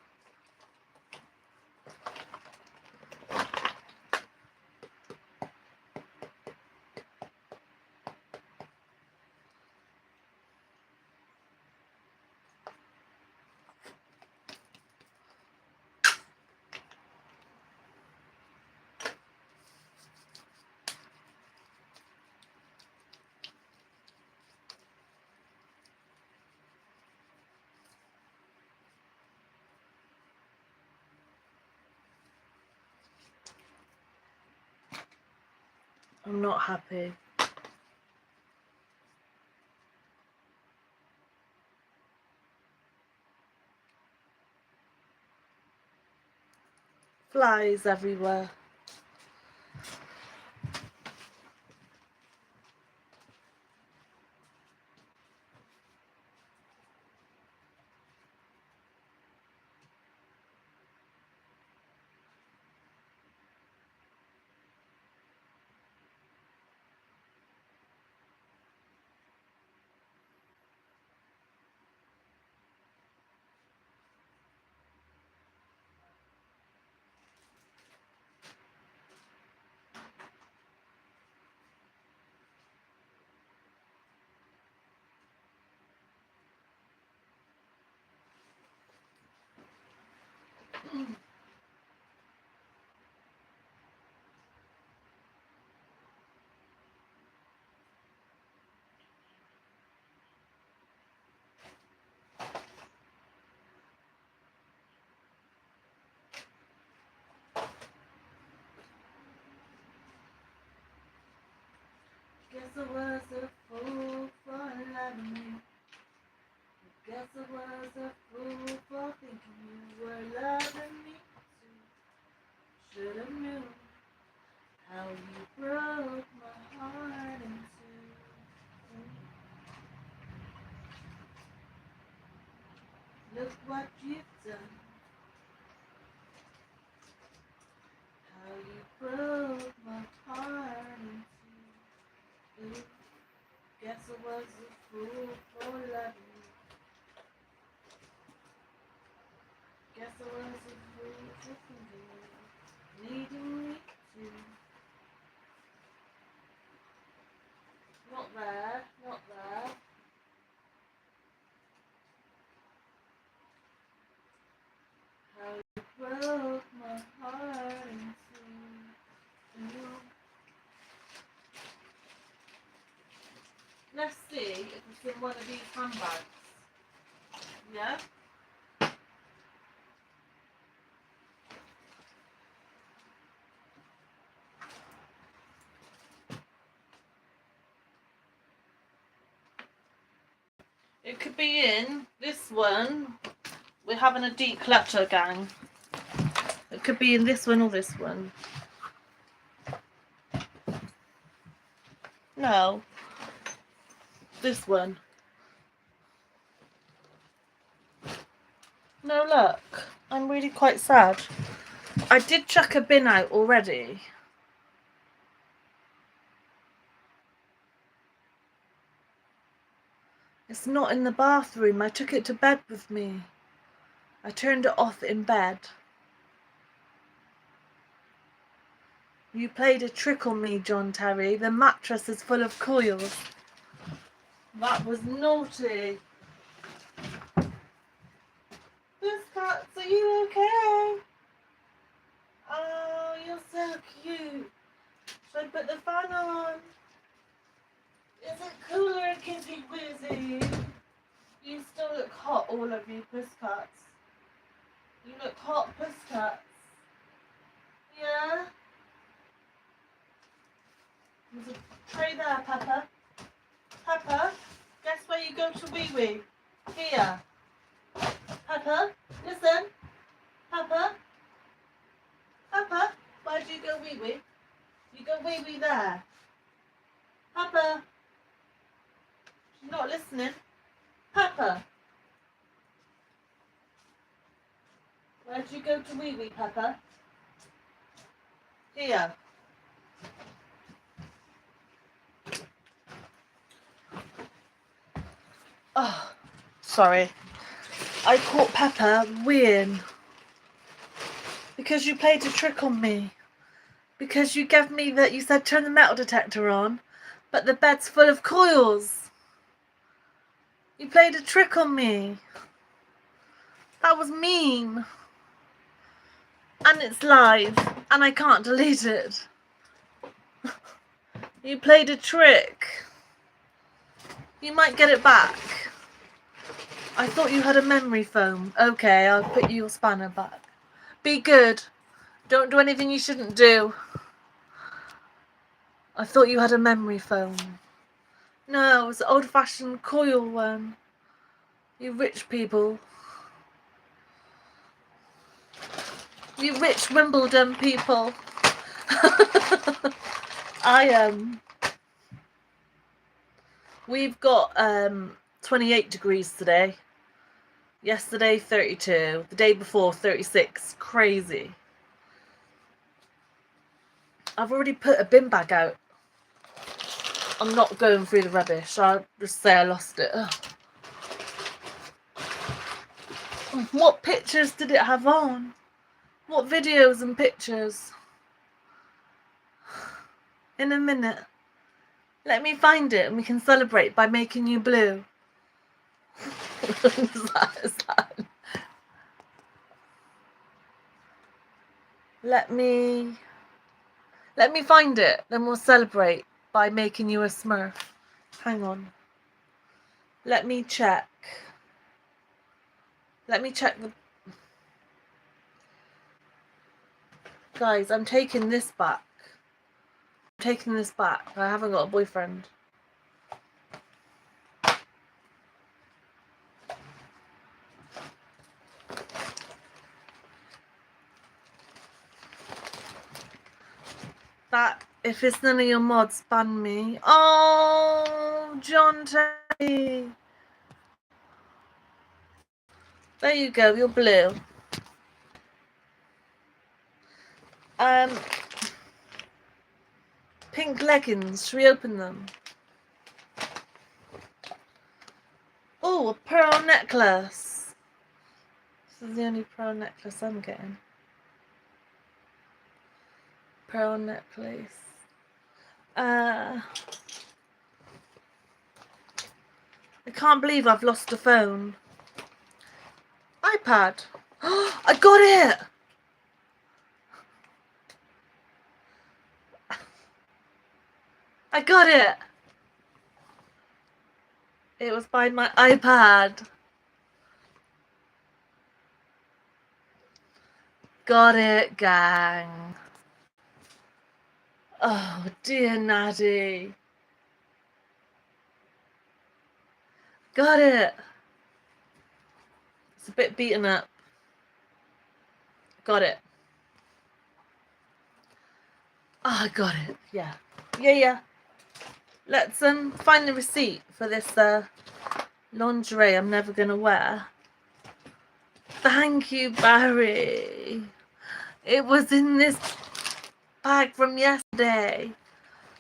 I'm not happy. Flies everywhere. Guess I was a fool for loving you. Guess I was a fool for thinking you were loving me too. Should've knew how you broke my heart in two. Look what you've done. How you broke my heart in two. Ooh, guess I was a fool for loving you. Guess I was a fool for thinking you needing me too. Not there, not there. How you broke my heart in two. Let's see if it's in one of these handbags. Yeah? It could be in this one. We're having a declutter, gang. It could be in this one or this one. No. This one. No, look. I'm really quite sad. I did chuck a bin out already. It's not in the bathroom. I took it to bed with me. I turned it off in bed. You played a trick on me, John Terry. The mattress is full of coils. That was naughty. Pussycats, are you okay? Oh, you're so cute. Should I put the fan on? Is it cooler, Kizzy Wizzy? You still look hot, all of you pussycats. You look hot, pussycats. Yeah? There's a tray there, Peppa. Peppa, guess where you go to wee-wee? Here. Peppa, listen. Peppa. Peppa, where do you go wee-wee? You go wee-wee there. Peppa. She's not listening. Peppa. Where do you go to wee-wee, Peppa? Here. Oh, sorry. I caught Peppa weeing. Because you played a trick on me. Because you gave me that, you said turn the metal detector on, but the bed's full of coils. You played a trick on me. That was mean. And it's live, and I can't delete it. You played a trick. You might get it back. I thought you had a memory foam. Okay, I'll put your spanner back. Be good. Don't do anything you shouldn't do. I thought you had a memory foam. No, it's an old-fashioned coil one. You rich people. You rich Wimbledon people. We've got 28 degrees today. Yesterday 32. The day before 36. Crazy. I've already put a bin bag out. I'm not going through the rubbish. I'll just say I lost it. Ugh. What pictures did it have on? What videos and pictures? In a minute. Let me find it and we can celebrate by making you blue. Is that? Let me find it, then we'll celebrate by making you a Smurf. Hang on. Let me check. The... Guys, I'm taking this back. I haven't got a boyfriend. That, if it's none of your mods, ban me. Oh, John Terry. There you go, you're blue. Pink leggings, should we open them? Oh, a pearl necklace. This is the only pearl necklace I'm getting. Pearl necklace. I can't believe I've lost a phone. iPad. I got it! I got it! It was by my iPad. Got it, gang. Oh, dear Natty. Got it. It's a bit beaten up. Got it. Oh, I got it. Yeah. Yeah. Let's find the receipt for this lingerie I'm never gonna wear. Thank you, Barry. It was in this bag from yesterday.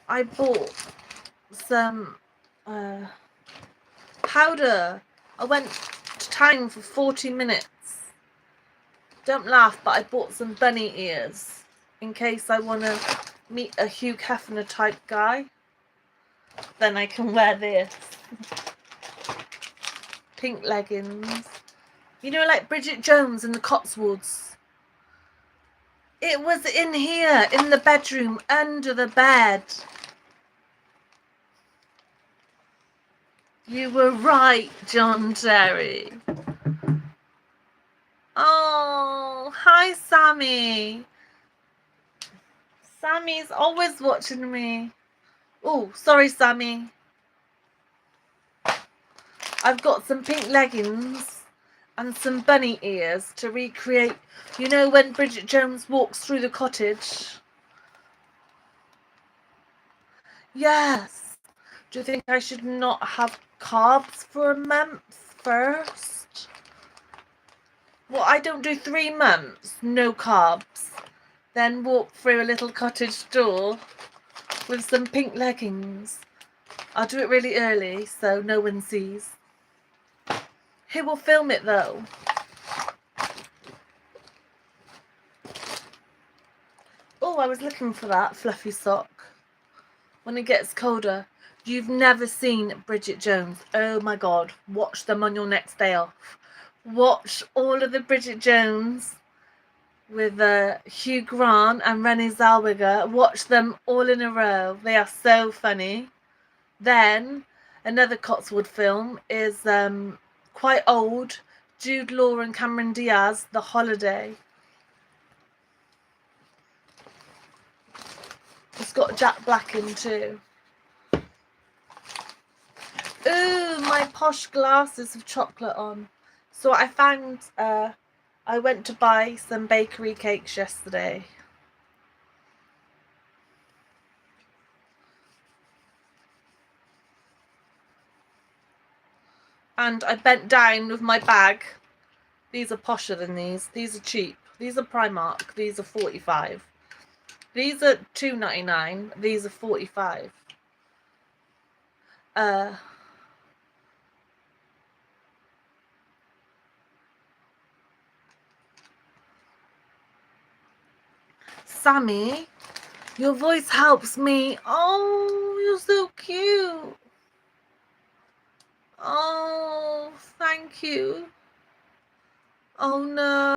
I bought some powder. I went to town for 40 minutes. Don't laugh, but I bought some bunny ears in case I want to meet a Hugh Hefner type guy. Then I can wear this. Pink leggings. You know, like Bridget Jones in the Cotswolds. It was in here, in the bedroom, under the bed. You were right, John Terry. Oh, hi, Sammy. Sammy's always watching me. Oh, sorry, Sammy. I've got some pink leggings and some bunny ears to recreate, you know, when Bridget Jones walks through the cottage. Yes. Do you think I should not have carbs for a month first? Well, I don't do 3 months, no carbs. Then walk through a little cottage door with some pink leggings. I'll do it really early so no one sees. Who will film it though? Oh, I was looking for that fluffy sock. When it gets colder. You've never seen Bridget Jones. Oh my God. Watch them on your next day off. Watch all of the Bridget Jones with Hugh Grant and Renée Zellweger. Watch them all in a row. They are so funny. Then another Cotswold film is quite old. Jude Law and Cameron Diaz, The Holiday. It's got Jack Black in too. Ooh, my posh glasses with chocolate on. So I found, I went to buy some bakery cakes yesterday. And I bent down with my bag. These are posher than these. These are cheap. These are Primark. These are 45. These are $2.99. These are 45. Sammy, your voice helps me. Oh, you're so cute. Oh, thank you. Oh no.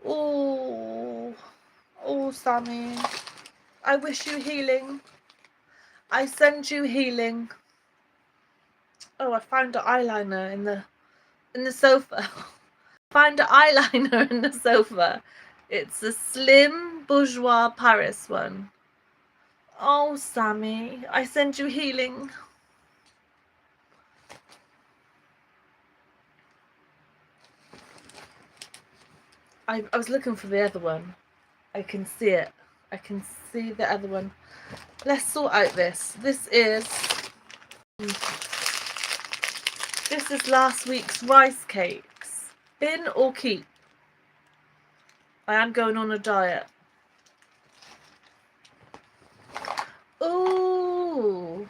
Oh, Sammy. I wish you healing. I send you healing. Oh, I found an eyeliner in the sofa. Found an eyeliner in the sofa. It's a slim bourgeois Paris one. Oh, Sammy, I send you healing. I was looking for the other one. I can see it. I can see the other one. Let's sort out this. This is last week's rice cakes. Bin or keep? I am going on a diet. Ooh.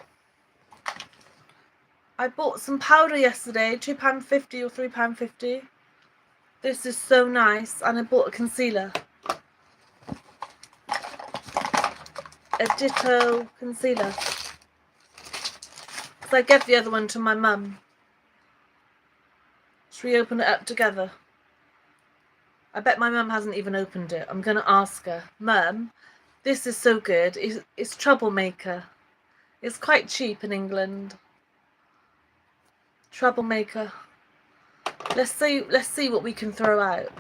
I bought some powder yesterday, £2.50 or £3.50. This is so nice. And I bought a concealer. A ditto concealer. Because I gave the other one to my mum. Should we open it up together? I bet my mum hasn't even opened it. I'm going to ask her. Mum, this is so good. It's Troublemaker. It's quite cheap in England. Troublemaker. Let's see what we can throw out.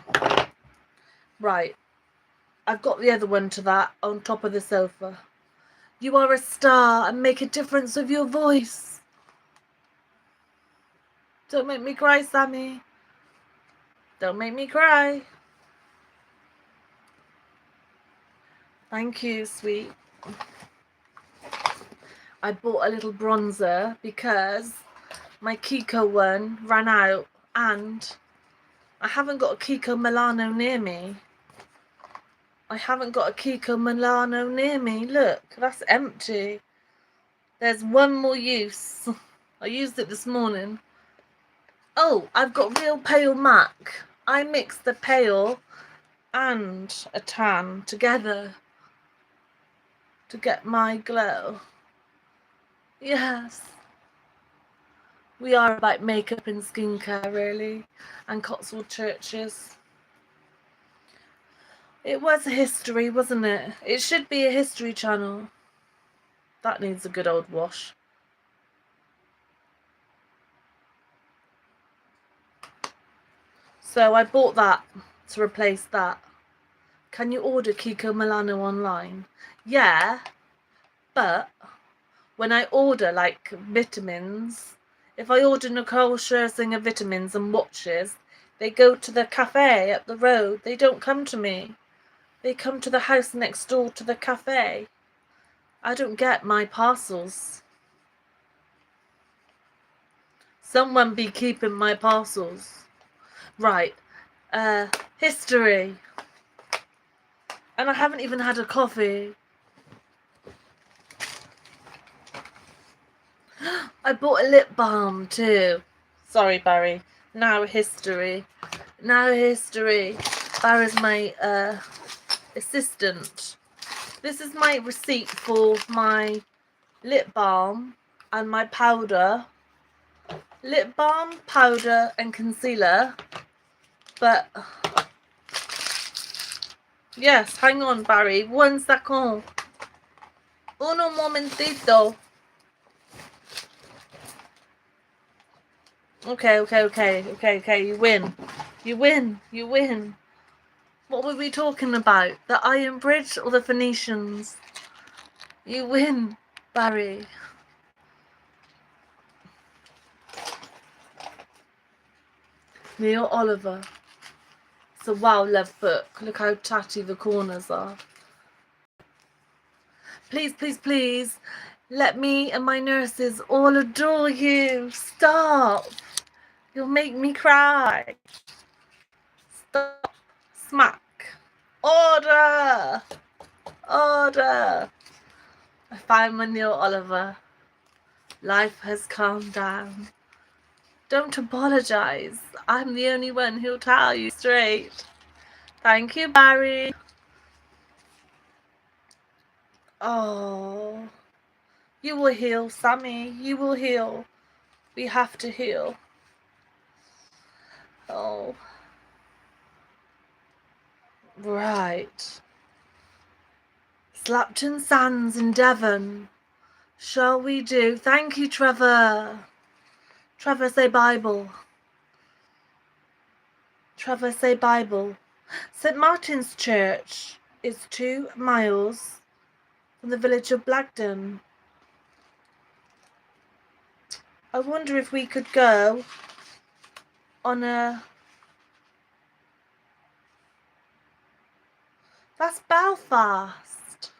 Right. I've got the other one to that on top of the sofa. You are a star and make a difference with your voice. Don't make me cry, Sammy. Don't make me cry. Thank you, sweet. I bought a little bronzer because my Kiko one ran out and I haven't got a Kiko Milano near me. I haven't got a Kiko Milano near me. Look, that's empty. There's one more use. I used it this morning. Oh, I've got real pale MAC. I mixed the pale and a tan together to get my glow. Yes. We are about makeup and skincare, really, and Cotswold churches. It was a history, wasn't it? It should be a history channel. That needs a good old wash. So I bought that to replace that. Can you order Kiko Milano online? Yeah, but when I order like vitamins, if I order Nicole Scherzinger vitamins and watches, they go to the cafe up the road. They don't come to me. They come to the house next door to the cafe. I don't get my parcels. Someone be keeping my parcels. Right. History. And I haven't even had a coffee. I bought a lip balm too. Sorry, Barry. Now history. Now history. Barry's my assistant. This is my receipt for my lip balm and my powder. Lip balm, powder and concealer. But yes, hang on, Barry. 1 second. Uno momentito. Okay. You win. You win. You win. What were we talking about? The Iron Bridge or the Phoenicians? You win, Barry. Neil Oliver. It's a Wow Love book. Look how tatty the corners are. Please, please, please, let me and my nurses all adore you. Stop. You'll make me cry. Stop. Smack. Order. Order. I found my Neil Oliver. Life has calmed down. Don't apologize. I'm the only one who'll tell you straight. Thank you, Barry. Oh, you will heal, Sammy. You will heal. We have to heal. Oh. Right. Slapton Sands in Devon. Shall we do? Thank you, Trevor. Trevor, say Bible. Trevor, say Bible. St. Martin's Church is 2 miles from the village of Blagdon. I wonder if we could go on a... That's Belfast.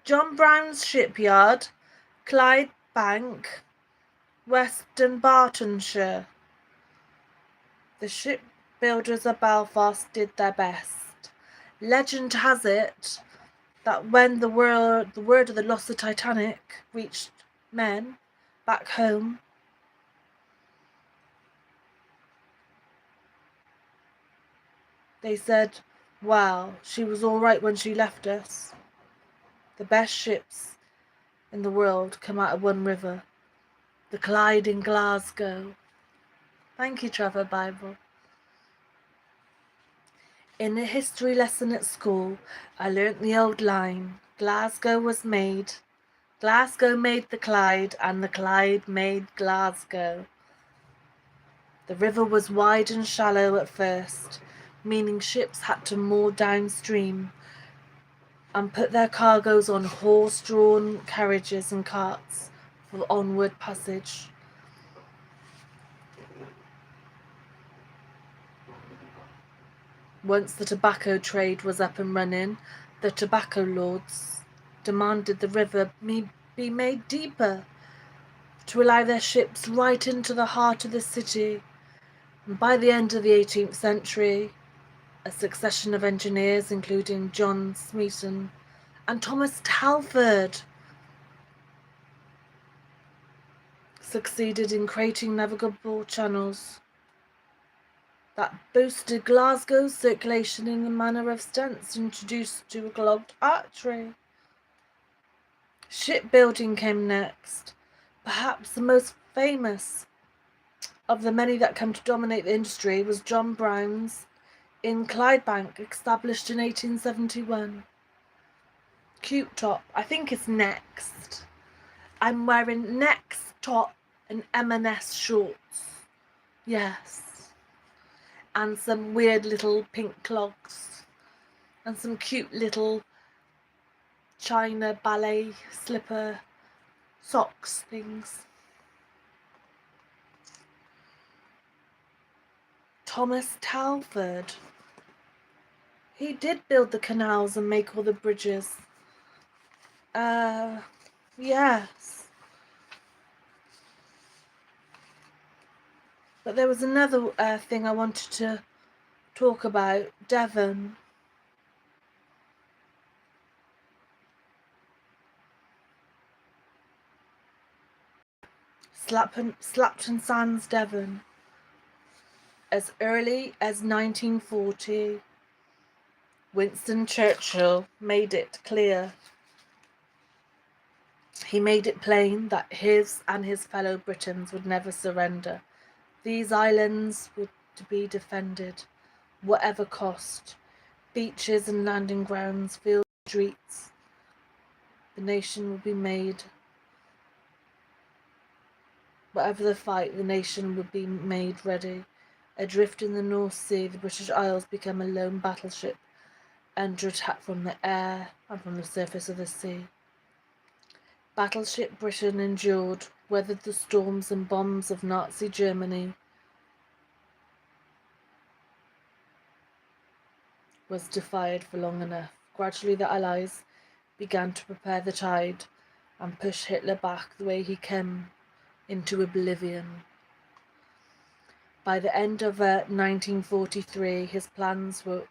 John Brown's Shipyard, Clydebank, Western Bartonshire. The shipbuilders of Belfast did their best. Legend has it that when the word of the loss of Titanic reached men back home, they said, wow, she was all right when she left us. The best ships in the world come out of one river, the Clyde in Glasgow. Thank you, Trevor Bible. In a history lesson at school, I learnt the old line, Glasgow was made. Glasgow made the Clyde, and the Clyde made Glasgow. The river was wide and shallow at first, meaning ships had to moor downstream and put their cargoes on horse-drawn carriages and carts for onward passage. Once the tobacco trade was up and running, the tobacco lords demanded the river be made deeper to allow their ships right into the heart of the city. And by the end of the 18th century, a succession of engineers, including John Smeaton and Thomas Talfourd, succeeded in creating navigable channels that boosted Glasgow's circulation in the manner of stents introduced to a clogged artery. Shipbuilding came next. Perhaps the most famous of the many that come to dominate the industry was John Brown's in Clydebank, established in 1871. Cute top, I think it's next. I'm wearing next top and M&S shorts. Yes. And some weird little pink clogs. And some cute little China ballet slipper socks things. Thomas Talfourd. He did build the canals and make all the bridges. Yes. But there was another thing I wanted to talk about. Devon. Slapton Sands, Devon. As early as 1940, Winston Churchill made it clear. He made it plain that his and his fellow Britons would never surrender. These islands were to be defended, whatever cost. Beaches and landing grounds, fields, streets. The nation would be made. Whatever the fight, the nation would be made ready. Adrift in the North Sea, the British Isles became a lone battleship under attack from the air and from the surface of the sea. Battleship Britain endured, weathered the storms and bombs of Nazi Germany, was defied for long enough. Gradually the Allies began to prepare the tide and push Hitler back the way he came into oblivion. By the end of 1943, his plans were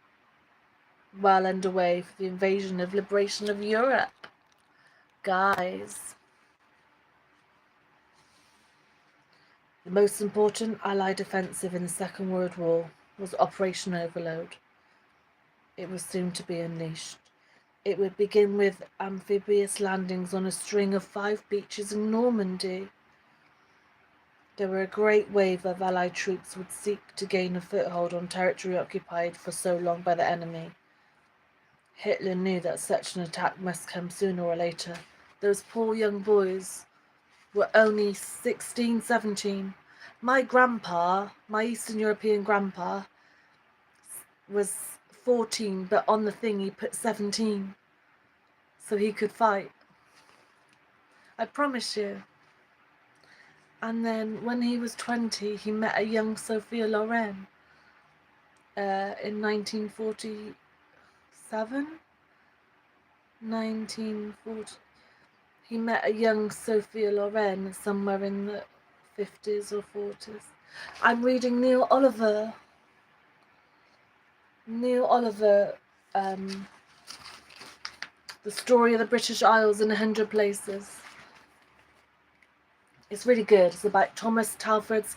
well underway for the invasion of liberation of Europe. Guys, the most important Allied offensive in the Second World War was Operation Overlord. It was soon to be unleashed. It would begin with amphibious landings on a string of 5 beaches in Normandy. There were a great wave of Allied troops would seek to gain a foothold on territory occupied for so long by the enemy. Hitler knew that such an attack must come sooner or later. Those poor young boys were only 16, 17. My grandpa, my Eastern European grandpa, was 14, but on the thing he put 17 so he could fight. I promise you. And then when he was 20, he met a young Sophia Loren in 1947. 1940. He met a young Sophia Loren somewhere in the 50s or 40s. I'm reading Neil Oliver. The Story of the British Isles in 100 Places. It's really good. It's about Thomas Talfourd's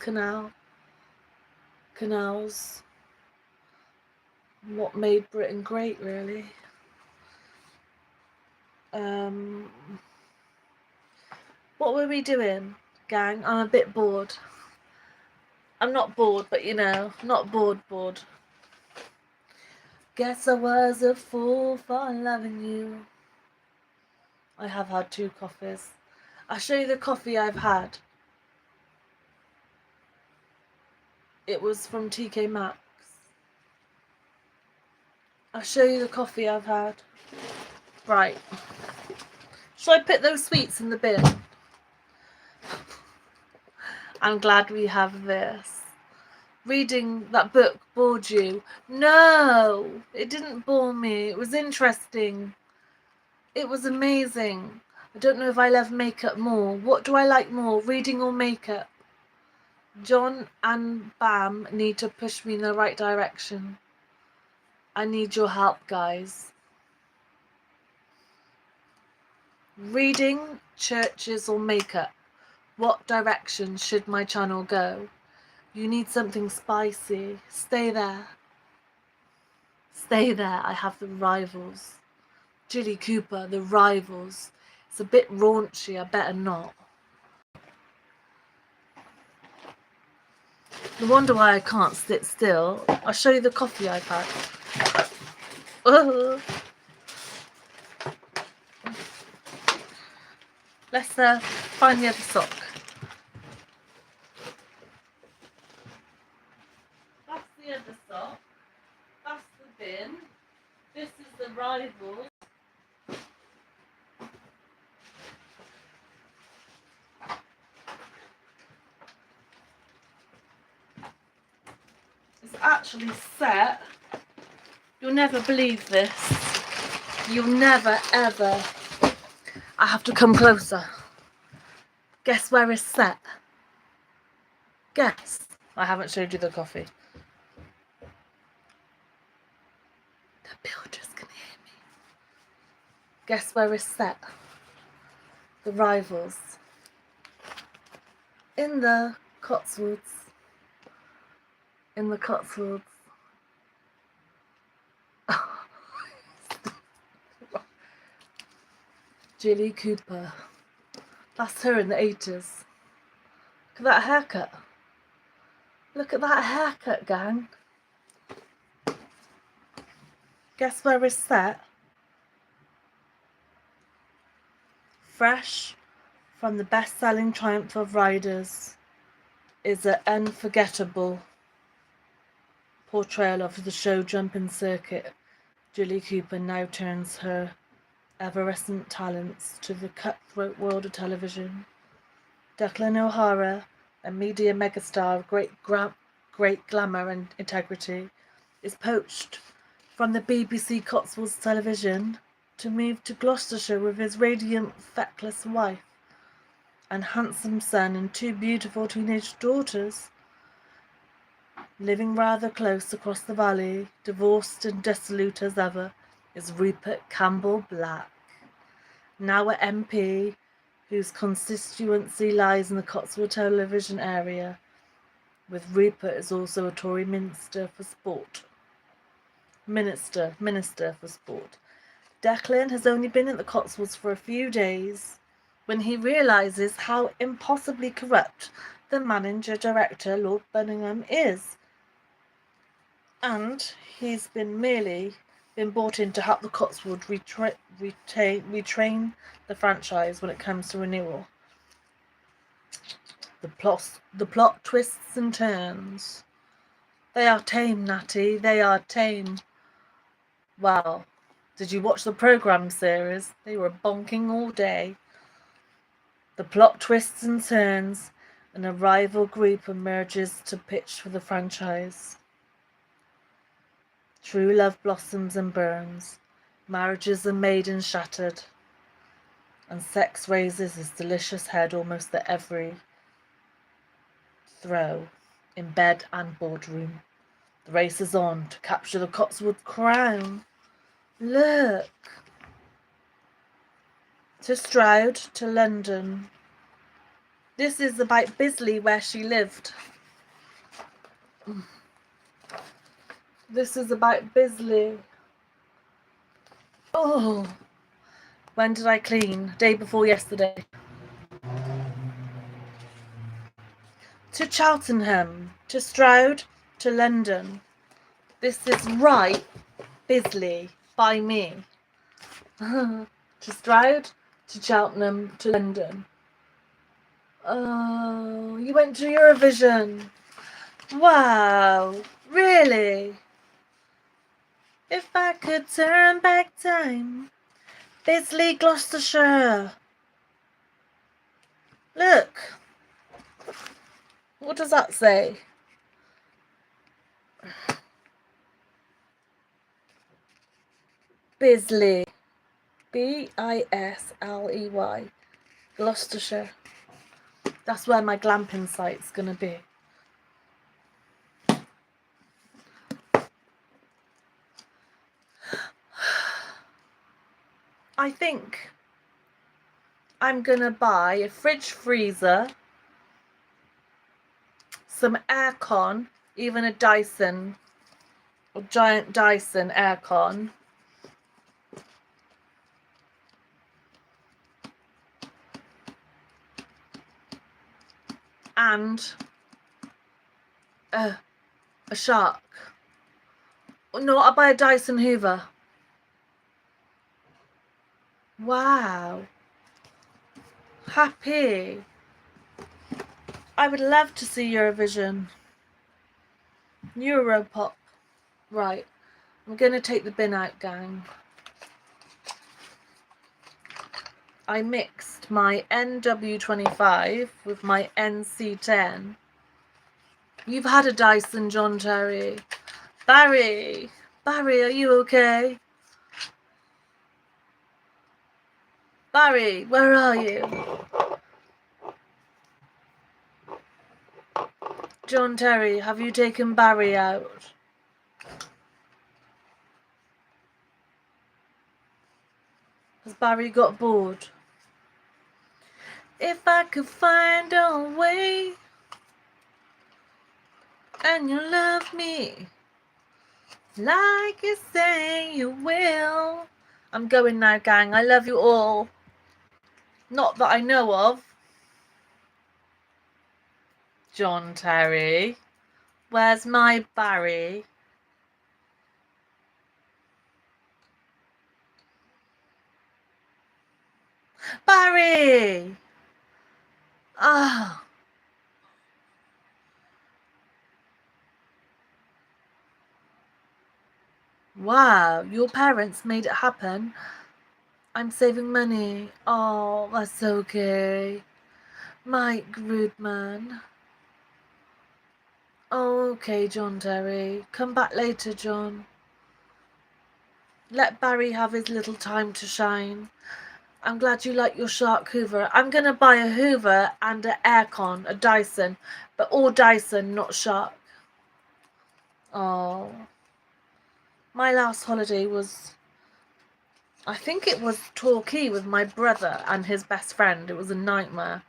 canals. What made Britain great, really. What were we doing, gang? I'm a bit bored. I'm not bored, but you know, not bored. Guess I was a fool for loving you. I have had 2 coffees. I'll show you the coffee I've had. It was from TK Maxx. I'll show you the coffee I've had. Right. Shall I put those sweets in the bin? I'm glad we have this. reading that book bored you. No, it didn't bore me. It was interesting. It was amazing. I don't know if I love makeup more. What do I like more, reading or makeup? John and Bam need to push me in the right direction. I need your help, guys. Reading, churches, or makeup? What direction should my channel go? You need something spicy. Stay there. Stay there. I have the rivals. Jilly Cooper, the rivals. It's a bit raunchy. I better not. No wonder why I can't sit still. I'll show you the coffee I've had. Let's find the other sock. That's the other sock. That's the bin. This is the rival. It's actually set. You'll never believe this. You'll never ever. I have to come closer. Guess where it's set? Guess. I haven't showed you the coffee. The builders can hear me. Guess where it's set? The rivals. In the Cotswolds. In the Cotswolds. Jilly Cooper. That's her in the 80s. Look at that haircut. Look at that haircut, gang. Guess where it's set? Fresh from the best-selling Triumph of Riders is an unforgettable portrayal of the show jumping circuit. Jilly Cooper now turns her effervescent talents to the cutthroat world of television. Declan O'Hara, a media megastar of great glamour and integrity, is poached from the BBC Cotswolds television to move to Gloucestershire with his radiant, feckless wife and handsome son and two beautiful teenage daughters. Living rather close across the valley, divorced and dissolute as ever, is Rupert Campbell Black, now a MP whose constituency lies in the Cotswold television area, with Rupert is also a Tory Minister for Sport. Minister for Sport. Declan has only been at the Cotswolds for a few days when he realises how impossibly corrupt the manager-director Lord Bunningham is. And he's merely been brought in to help the Cotswolds retrain the franchise when it comes to renewal. The plot twists and turns. They are tame, Natty. They are tame. Wow. Did you watch the programme series? They were bonking all day. The plot twists and turns, and a rival group emerges to pitch for the franchise. True love blossoms and burns. Marriages are made and shattered. And sex raises its delicious head almost at every throw, in bed and boardroom. The race is on to capture the Cotswold crown. Look. To Stroud, to London. This is about Bisley, where she lived. This is about Bisley. Oh. When did I clean? Day before yesterday. To Cheltenham, to Stroud, to London. This is right, Bisley, by me. To Stroud, to Cheltenham, to London. Oh, you went to Eurovision. Wow, really? If I could turn back time. Bisley, Gloucestershire. Look. What does that say? Bisley. Bisley. Gloucestershire. That's where my glamping site's gonna be. I think I'm gonna buy a fridge freezer, some aircon, even a Dyson, a giant Dyson aircon, and a shark. No, I'll buy a Dyson Hoover. Wow. Happy. I would love to see Eurovision. Europop. Right. I'm going to take the bin out, gang. I mixed my NW25 with my NC10. You've had a Dyson, John Terry. Barry, are you okay? Barry, where are you? John Terry, have you taken Barry out? Has Barry got bored? If I could find a way and you love me like you say you will. I'm going now, gang. I love you all. Not that I know of. John Terry. Where's my Barry? Barry! Ah. Oh. Wow, your parents made it happen. I'm saving money. Oh, that's okay. Mike Grudman. Okay, John Terry. Come back later, John. Let Barry have his little time to shine. I'm glad you like your shark Hoover. I'm going to buy a Hoover and an aircon, a Dyson. But all Dyson, not shark. Oh. My last holiday was, I think it was Torquay with my brother and his best friend. It was a nightmare.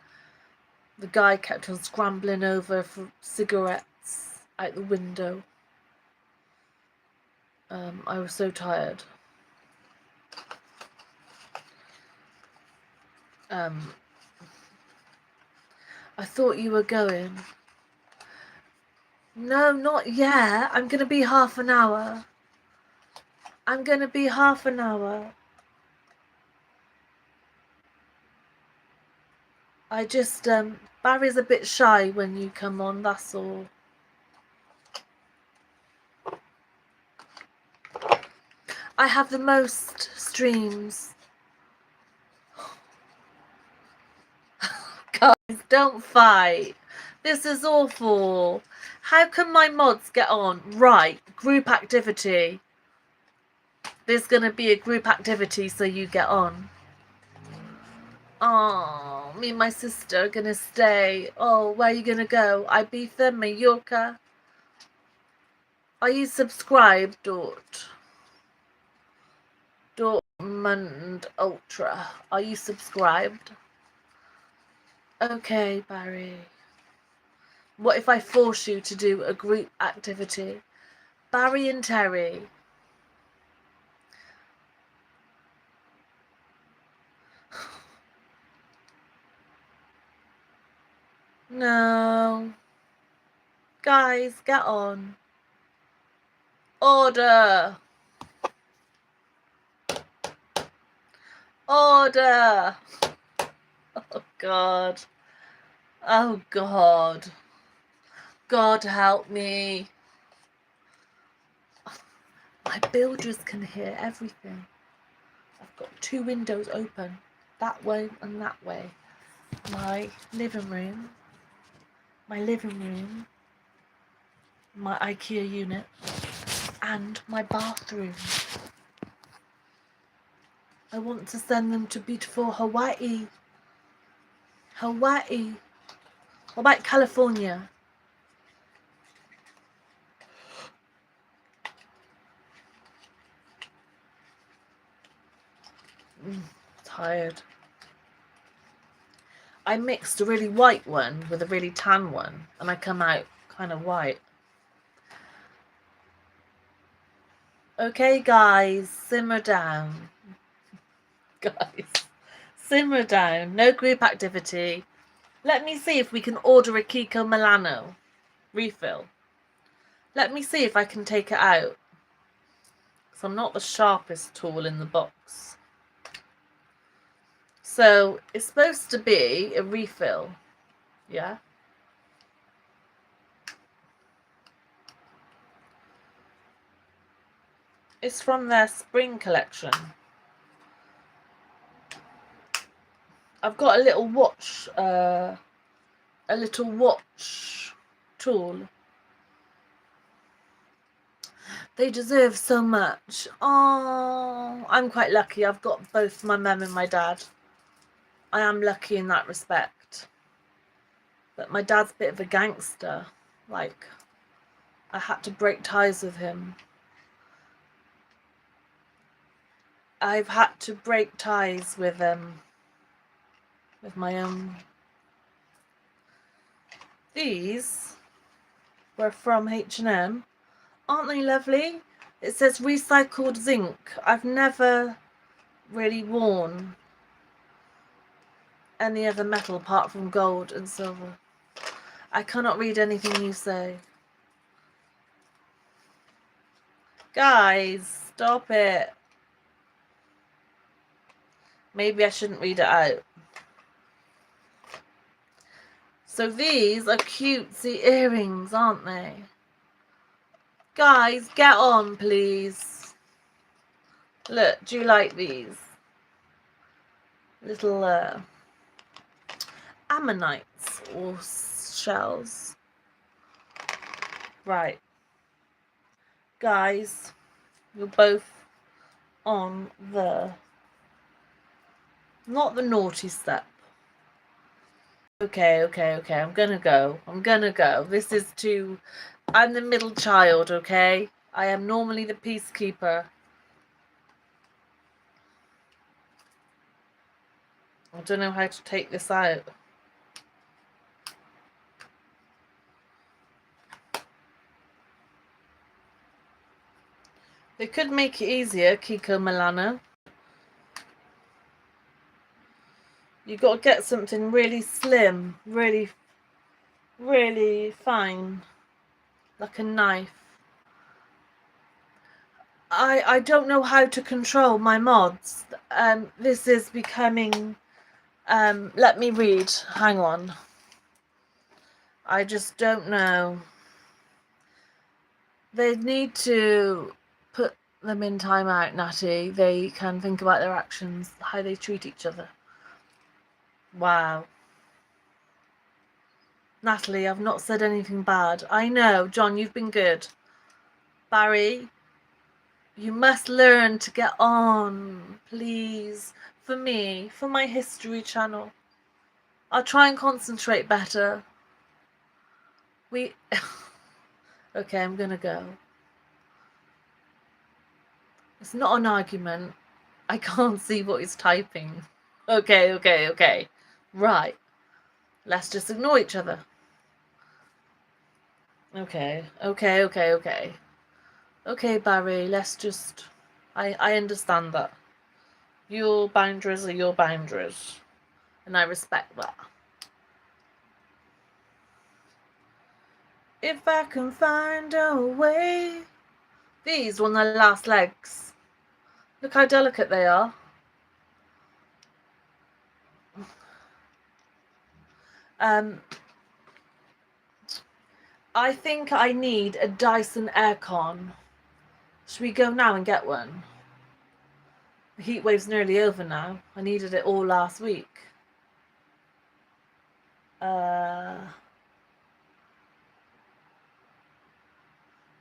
The guy kept on scrambling over for cigarettes out the window. I was so tired. I thought you were going. No, not yet. I'm going to be half an hour. I'm going to be half an hour. I just, Barry's a bit shy when you come on, that's all. I have the most streams. Guys, don't fight. This is awful. How can my mods get on? Right, group activity. There's going to be a group activity so you get on. Oh, me and my sister are going to stay. Oh, where are you going to go? Ibiza, Mallorca? Are you subscribed, Dortmund Ultra? Are you subscribed? Okay, Barry. What if I force you to do a group activity? Barry and Terry. No. Guys, get on. Order. Order. Oh, God. Oh, God. God help me. My builders can hear everything. I've got 2 windows open. That way and that way. My living room. my IKEA unit, and my bathroom. I want to send them to beautiful Hawaii. Hawaii. What about California? Tired. I mixed a really white one with a really tan one, and I come out kind of white. Okay, guys, simmer down. Guys, simmer down. No group activity. Let me see if we can order a Kiko Milano refill. Let me see if I can take it out. Because I'm not the sharpest tool in the box. So, it's supposed to be a refill. Yeah? It's from their spring collection. I've got a little watch tool. They deserve so much. Oh, I'm quite lucky. I've got both my mum and my dad. I am lucky in that respect. But my dad's a bit of a gangster. Like, I had to break ties with him. I've had to break ties with my own. These were from H&M. Aren't they lovely? It says recycled zinc. I've never really worn any other metal apart from gold and silver. I cannot read anything you say. Guys, stop it. Maybe I shouldn't read it out. So these are cutesy earrings, aren't they? Guys, get on, please. Look, do you like these? Little ammonites or shells. Right. Guys, you're both on not the naughty step. Okay, I'm gonna go. This is too... I'm the middle child, okay? I am normally the peacekeeper. I don't know how to take this out. They could make it easier, Kiko Milano. You got to get something really slim, really fine, like a knife. I don't know how to control my mods. This is becoming... let me read. Hang on. I just don't know. They need to put them in timeout, Natty. They can think about their actions, how they treat each other. Wow. Natalie, I've not said anything bad. I know, John, you've been good. Barry, you must learn to get on, please. For me, for my history channel. I'll try and concentrate better. Okay, I'm gonna go. It's not an argument. I can't see what he's typing. Okay. Right. Let's just ignore each other. Okay, Barry, let's just... I understand that. Your boundaries are your boundaries. And I respect that. If I can find a way... These were on their last legs. Look how delicate they are. I think I need a Dyson aircon. Should we go now and get one? The heat wave's nearly over now. I needed it all last week.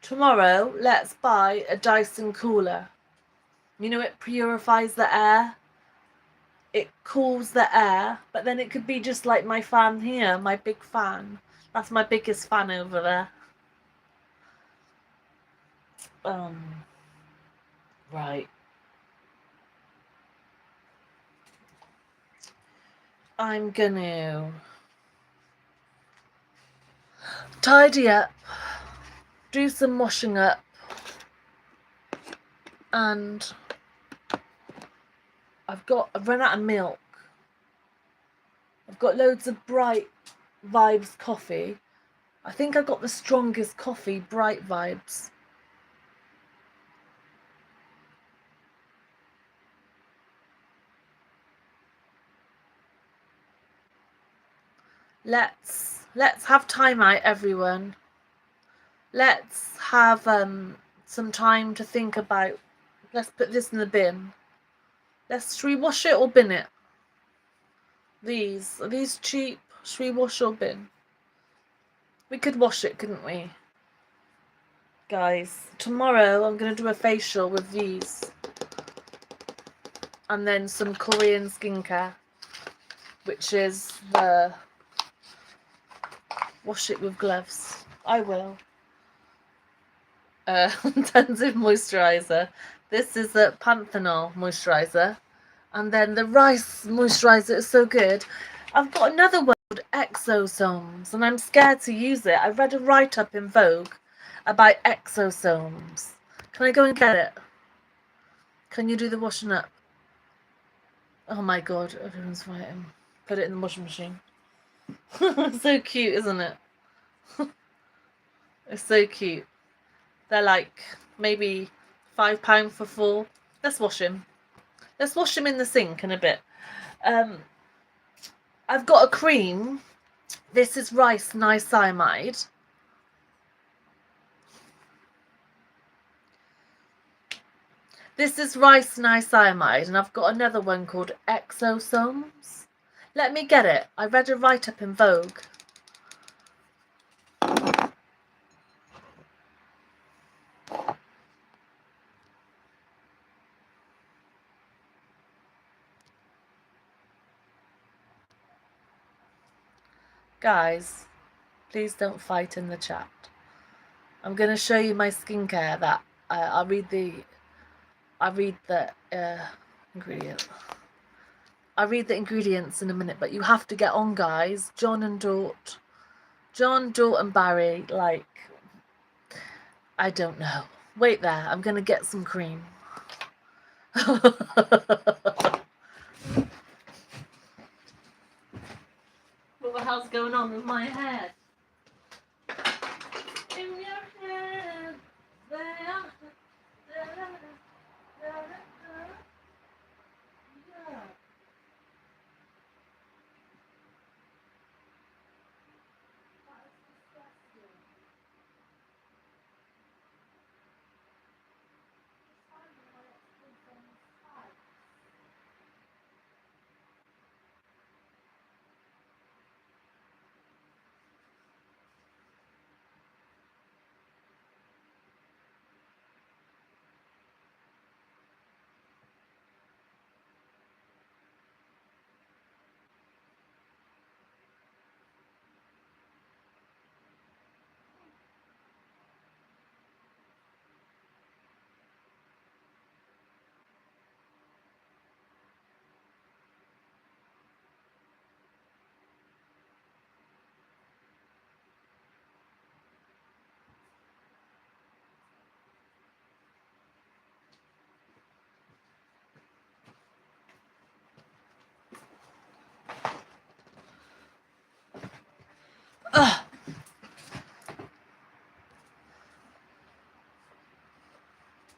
Tomorrow, let's buy a Dyson cooler. You know, it purifies the air. It cools the air, but then it could be just like my fan here, my big fan. That's my biggest fan over there. Right. I'm gonna tidy up, do some washing up, and I've run out of milk. I've got loads of Bright Vibes coffee. I think I got the strongest coffee, Bright Vibes. Let's have time out, everyone. Let's have some time to think about. Let's put this in the bin. Should we wash it or bin it? Are these cheap? Should we wash or bin? We could wash it, couldn't we? Guys, tomorrow I'm going to do a facial with these. And then some Korean skincare, which is the wash it with gloves. I will. Intensive moisturizer. This is the panthenol moisturizer. And then the rice moisturizer is so good. I've got another one called exosomes, and I'm scared to use it. I read a write-up in Vogue about exosomes. Can I go and get it? Can you do the washing up? Oh my god, everyone's writing. Put it in the washing machine. So cute, isn't it? It's so cute. They're like maybe £5 for 4. Let's wash him. Let's wash him in the sink in a bit. I've got a cream. This is rice niacinamide. This is rice niacinamide, and I've got another one called exosomes. Let me get it. I read a write-up in Vogue. Guys, please don't fight in the chat. I'm going to show you my skincare that I'll read the ingredient. I'll read the ingredients in a minute, but you have to get on, guys. John, Dort and Barry, like, I don't know. Wait there, I'm going to get some cream. What the hell's going on with my head? In your head, there.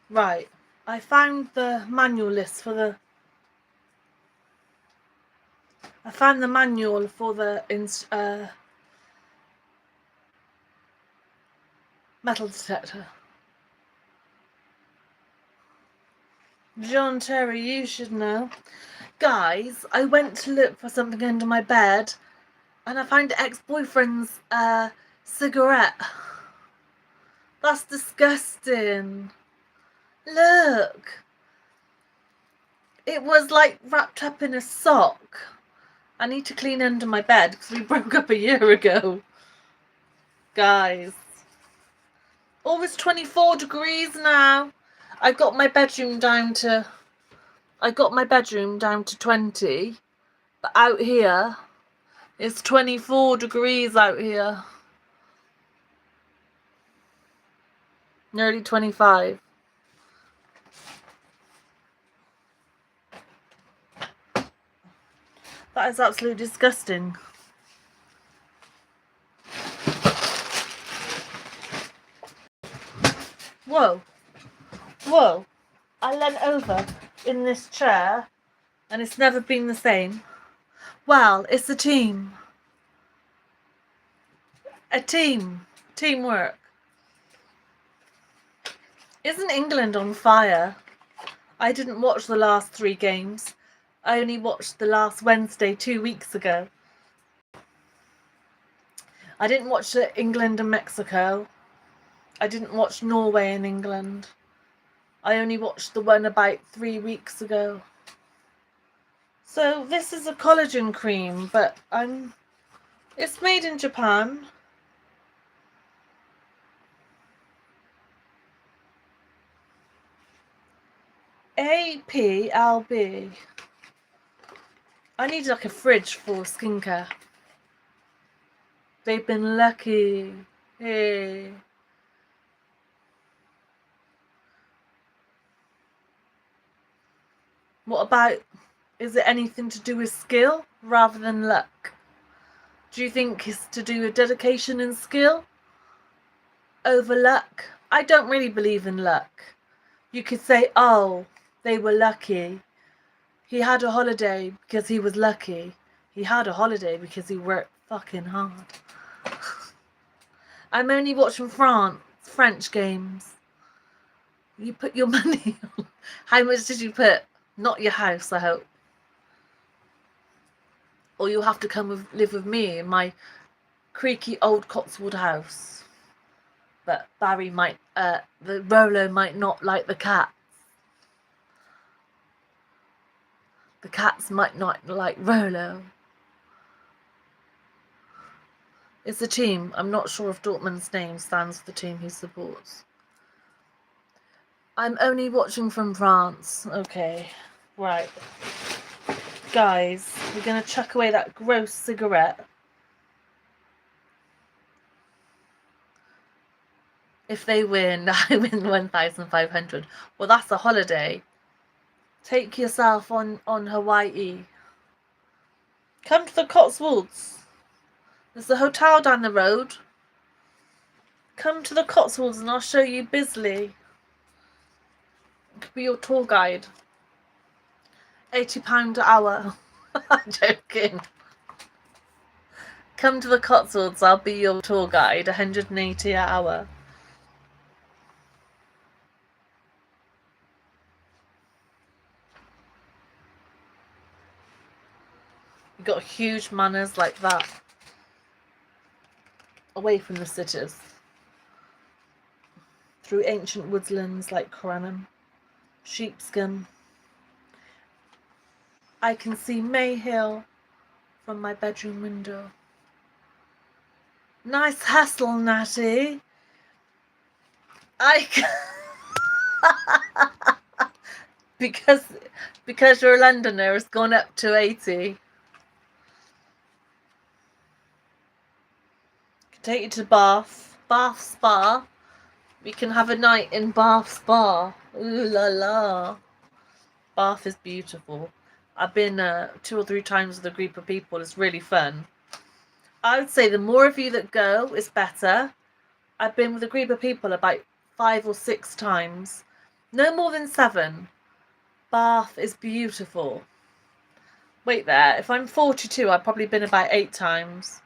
Right, I found the manual list for the. I found the manual for the metal detector. John Terry, you should know. Guys, I went to look for something under my bed, and I found ex-boyfriend's cigarette. That's disgusting. Look. It was like wrapped up in a sock. I need to clean under my bed because we broke up a year ago. Guys. Oh, it's 24 degrees now. I got my bedroom down to 20. But out here, it's 24 degrees out here. Nearly 25. That is absolutely disgusting. Whoa. Whoa. I leant over in this chair and it's never been the same. Well, it's a team. A team. Teamwork. Isn't England on fire? I didn't watch the last 3 games. I only watched the last Wednesday 2 weeks ago. I didn't watch England and Mexico. I didn't watch Norway and England. I only watched the one about 3 weeks ago. So this is a collagen cream, but it's made in Japan. APLB. I need like a fridge for skincare. They've been lucky. Hey. What about, is it anything to do with skill rather than luck? Do you think it's to do with dedication and skill over luck? I don't really believe in luck. You could say, oh, they were lucky. He had a holiday because he was lucky. He had a holiday because he worked fucking hard. I'm only watching French games. You put your money on. How much did you put? Not your house, I hope. Or you'll have to come live with me in my creaky old Cotswold house. But Barry might, the Rolo might not like the cat. The cats might not like Rolo. It's a team. I'm not sure if Dortmund's name stands for the team he supports. I'm only watching from France. Okay, right. Guys, we're going to chuck away that gross cigarette. If they win, I win 1,500. Well, that's a holiday. Take yourself on Hawaii. Come to the Cotswolds. There's a hotel down the road. Come to the Cotswolds and I'll show you Bisley. It could be your tour guide. £80 an hour. I'm joking. Come to the Cotswolds, I'll be your tour guide. 180 an hour. You got huge manors like that. Away from the cities. Through ancient woodlands like Coranham. Sheepscombe. I can see May Hill from my bedroom window. Nice hustle, Natty. because you're a Londoner, it's gone up to 80. Can take you to Bath Spa. We can have a night in Bath Spa. Ooh la la. Bath is beautiful. I've been 2 or 3 times with a group of people. It's really fun. I would say the more of you that go is better. I've been with a group of people about 5 or 6 times. No more than 7. Bath is beautiful. Wait there. If I'm 42, I've probably been about 8 times.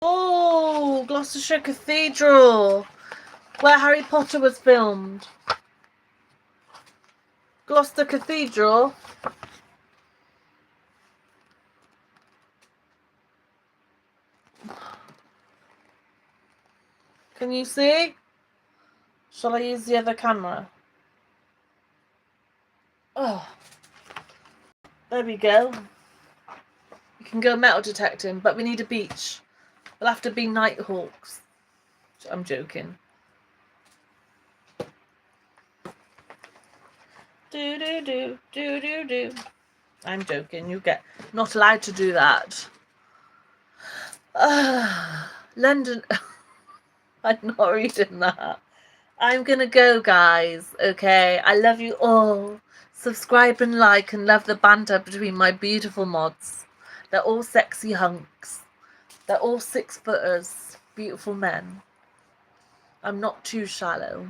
Oh, Gloucestershire Cathedral, where Harry Potter was filmed. Gloucester Cathedral. Can you see? Shall I use the other camera? Oh, there we go. We can go metal detecting, but we need a beach. We'll have to be Nighthawks. I'm joking. Do. I'm joking. You get not allowed to do that. London. I'm not reading that. I'm gonna go, guys. Okay. I love you all. Subscribe and like and love the banter between my beautiful mods. They're all sexy hunks. They're all 6-footers. Beautiful men. I'm not too shallow.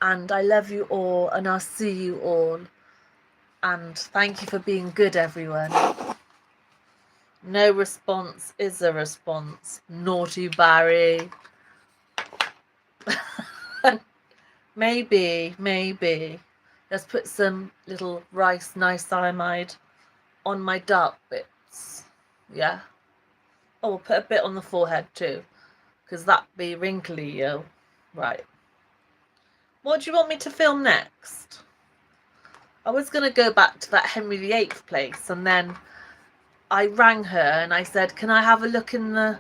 And I love you all, and I'll see you all. And thank you for being good, everyone. No response is a response. Naughty Barry. Maybe. Let's put some little rice niacinamide on my dark bits. Yeah. Oh, we'll put a bit on the forehead too, because that'd be wrinkly, yo. Right. What do you want me to film next? I was going to go back to that Henry VIII place, and then I rang her and I said, can I have a look in the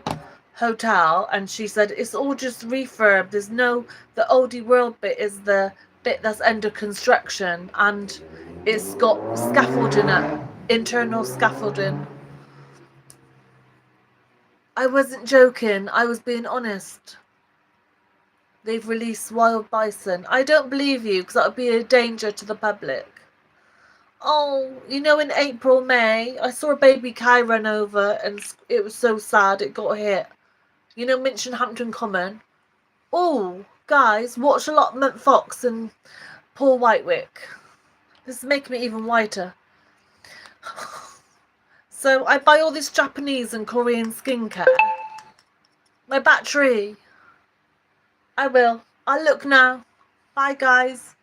hotel? And she said, it's all just refurb. There's no, the oldie world bit is the bit that's under construction, and it's got scaffolding up, internal scaffolding. I wasn't joking. I was being honest. They've released wild bison. I don't believe you, because that would be a danger to the public. Oh, you know, in April, May, I saw a baby cow run over, and it was so sad it got hit. You know, Minchinhampton Common. Oh, guys, watch Allotment Fox and Paul Whitewick. This is making me even whiter. So I buy all this Japanese and Korean skincare. My battery. I will. I'll look now. Bye, guys.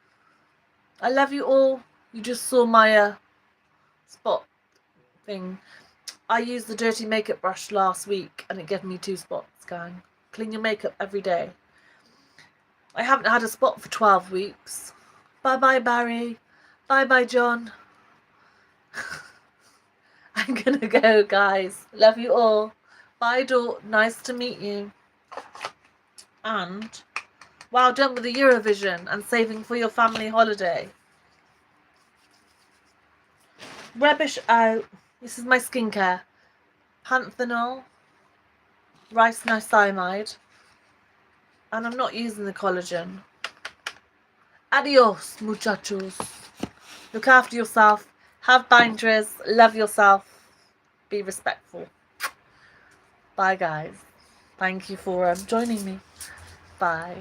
I love you all. You just saw my spot thing. I used the dirty makeup brush last week and it gave me 2 spots, gang. Clean your makeup every day. I haven't had a spot for 12 weeks. Bye-bye, Barry. Bye-bye, John. I'm gonna go, guys. Love you all. Bye, Dort. Nice to meet you. And well done with the Eurovision and saving for your family holiday. Rubbish out. This is my skincare. Panthenol, rice niacinamide, and I'm not using the collagen. Adios, muchachos. Look after yourself. Have boundaries. Love yourself. Be respectful. Bye, guys. Thank you for joining me. Bye.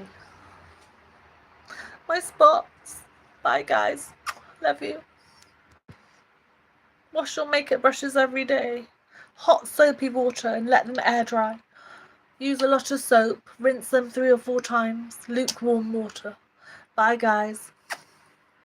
My spots. Bye, guys. Love you. Wash your makeup brushes every day. Hot soapy water and let them air dry. Use a lot of soap. Rinse them 3 or 4 times. Lukewarm water. Bye, guys.